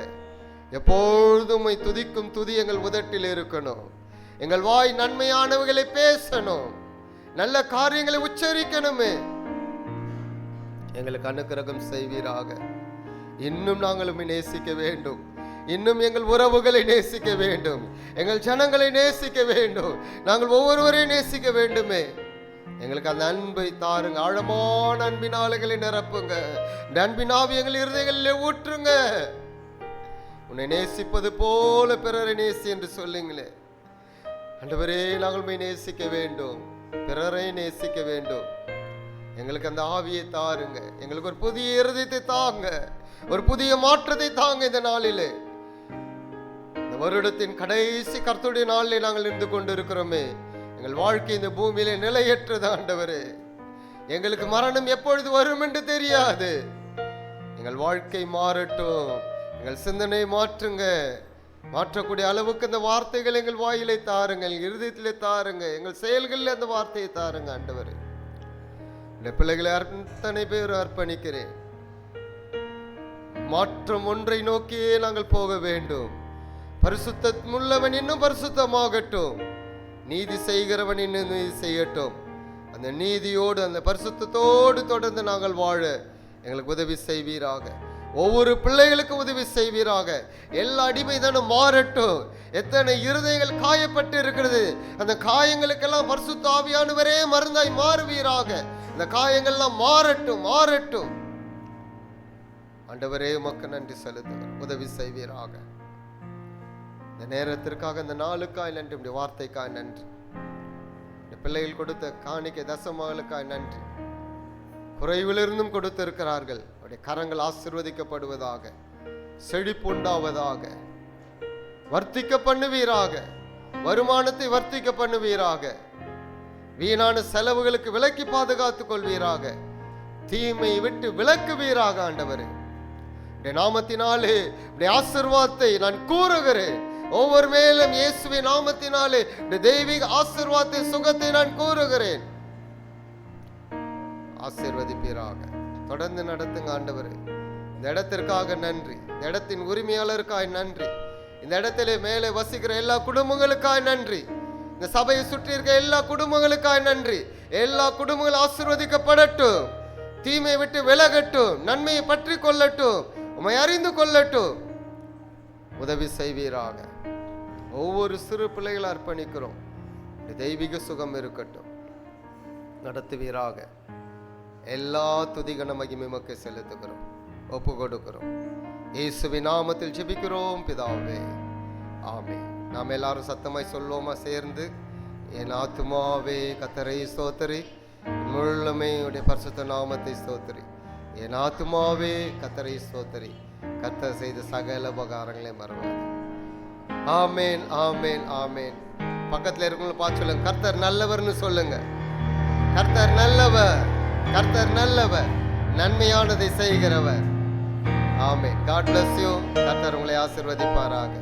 எப்பொழுதும் உம்மை துதிக்கும் துதி எங்கள் உதட்டில் இருக்கணும். எங்கள் வாய் நன்மையானவைகளை பேசணும், நல்ல காரியங்களை உச்சரிக்கணுமே. எங்களுக்கு அனுக்கிரகம் செய்வீராக. இன்னும் நாங்கள் உம்மை நேசிக்க வேண்டும். இன்னும் எங்கள் உறவுகளை நேசிக்க வேண்டும். எங்கள் ஜனங்களை நேசிக்க வேண்டும். நாங்கள் ஒவ்வொருவரையும் நேசிக்க வேண்டுமே. எங்களுக்கு அந்த அன்பை தாருங்க. ஆழமான அன்பினாலைகளை நிரப்புங்க. இந்த அன்பினாவி எங்கள் இருதயங்களிலே ஊற்றுங்க. உன்னை நேசிப்பது போல பிறரை நேசி என்று சொல்லுங்களே. ஆண்டவரே, நாங்கள் உம்மை நேசிக்க வேண்டும், பிறரை நேசிக்க வேண்டும். எங்களுக்கு அந்த ஆவியை தாருங்க. எங்களுக்கு ஒரு புதிய இருதயத்தை தாங்க, ஒரு புதிய மாற்றத்தை தாங்க. இந்த நாளிலே, இந்த வருடத்தின் கடைசி கர்த்தருடைய நாளிலே நாங்கள் இருந்து கொண்டு இருக்கிறோமே. எங்கள் வாழ்க்கை இந்த பூமியிலே நிலையற்றது ஆண்டவரே. எங்களுக்கு மரணம் எப்பொழுது வரும் என்று தெரியாது. எங்கள் வாழ்க்கை மாறட்டும். எங்கள் சிந்தனை மாற்றுங்க. மாற்றக்கூடிய அளவுக்கு அந்த வார்த்தைகள் எங்கள் வாயிலை தாருங்க, எங்கள் இருதயத்திலே தாருங்க, எங்கள் செயல்களில் அந்த வார்த்தையை தாருங்க ஆண்டவரே. இந்த பிள்ளைகளை அத்தனை பேர் அர்ப்பணிக்கிறேன். மாற்றம் ஒன்றை நோக்கியே நாங்கள் போக வேண்டும். பரிசுத்தமுள்ளவன் இன்னும் பரிசுத்தமாகட்டும், நீதி செய்கிறவன் இன்னும் நீதி செய்யட்டும். அந்த நீதியோடு அந்த பரிசுத்தத்தோடு தொடர்ந்து நாங்கள் வாழ எங்களுக்கு உதவி செய்வீராக. ஒவ்வொரு பிள்ளைகளுக்கும் உதவி செய்வீராக. எல்லா அடிமைதானும் மாறட்டும். எத்தனை இருதயங்கள் காயப்பட்டு இருக்கிறது, அந்த காயங்களுக்கெல்லாம் பரிசுத்த ஆவியானவரே மருந்தாய் மாறுவீராக. இந்த காயங்கள்லாம் மாறட்டும், மாறட்டும். ஆண்டவரே, உமக்கு நன்றி செலுத்துகிறோம். உதவி செய்வீராக. இந்த நேரத்திற்காக, இந்த நாளுக்காய் நன்றி, உடைய வார்த்தைக்காய் நன்றி, இந்த பிள்ளைகள் கொடுத்த காணிக்கை தசமகளுக்காய் நன்றி. குறைவிலிருந்தும் கொடுத்திருக்கிறார்கள். அவருடைய கரங்கள் ஆசீர்வதிக்கப்படுவதாக, செழிப்புண்டாவதாக, வர்த்திக்க பண்ணுவீராக, வருமானத்தை வர்த்திக்க பண்ணுவீராக, வீணான செலவுகளுக்கு விலக்கி பாதுகாத்துக் கொள்வீராக, தீமை விட்டு விலக்குவீராக. ஆண்டவரே, நாமத்தினாலே ஆசீர்வாதத்தை நான் கூறுகிறேன். ஒவ்வொரு மேலும் இயேசுவின் நாமத்தினாலே தெய்வீக ஆசீர்வாதத்தை, சுகத்தை நான் கூறுகிறேன். ஆசீர்வதிப்பீராக. தொடர்ந்து நடத்துங்க ஆண்டவரே. இந்த இடத்திற்காக நன்றி, இந்த இடத்தின் உரிமையாளருக்காய் நன்றி, இந்த இடத்திலே மேலே வசிக்கிற எல்லா குடும்பங்களுக்காய் நன்றி, இந்த சபையை சுற்றி இருக்க எல்லா குடும்பங்களுக்காய் நன்றி. எல்லா குடும்பங்களும் ஆசீர்வதிக்கப்படட்டும், தீமையை விட்டு விலகட்டும், நன்மையை பற்றி கொள்ளட்டும், உம்மை அறிந்து கொள்ளட்டும். உதவி செய்வீராக. ஒவ்வொரு சிறு பிள்ளைகளை அர்ப்பணிக்கிறோம். தெய்வீக சுகம் இருக்கட்டும், நடத்துவீராக. எல்லா துதிகன மகிமை உமக்கு செலுத்துகிறோம், ஒப்பு கொடுக்கிறோம். இயேசுவின் நாமத்தில் ஜெபிக்கிறோம் பிதாவே, ஆமென். நாம் எல்லாரும் சத்தமாய் சொல்லுவோமா சேர்ந்து? என் ஆத்துமாவே கர்த்தரை ஸ்தோத்திரி, முழுமே உடைய பரிசுத்த நாமத்தை ஸ்தோத்திரி. என் ஆத்துமாவே கர்த்தரை ஸ்தோத்திரி, கர்த்தர் செய்த சகல உபகாரங்களை மறவாது. ஆமேன், ஆமேன், ஆமேன். பக்கத்தில் இருக்கவங்களை பார்த்து சொல்லுங்க, கர்த்தர் நல்லவர்னு சொல்லுங்க. கர்த்தர் நல்லவர், கர்த்தர் நல்லவர், நன்மையானதை செய்கிறவர். ஆமென். God bless you. கர்த்தர் உங்களை ஆசீர்வதிப்பாராக.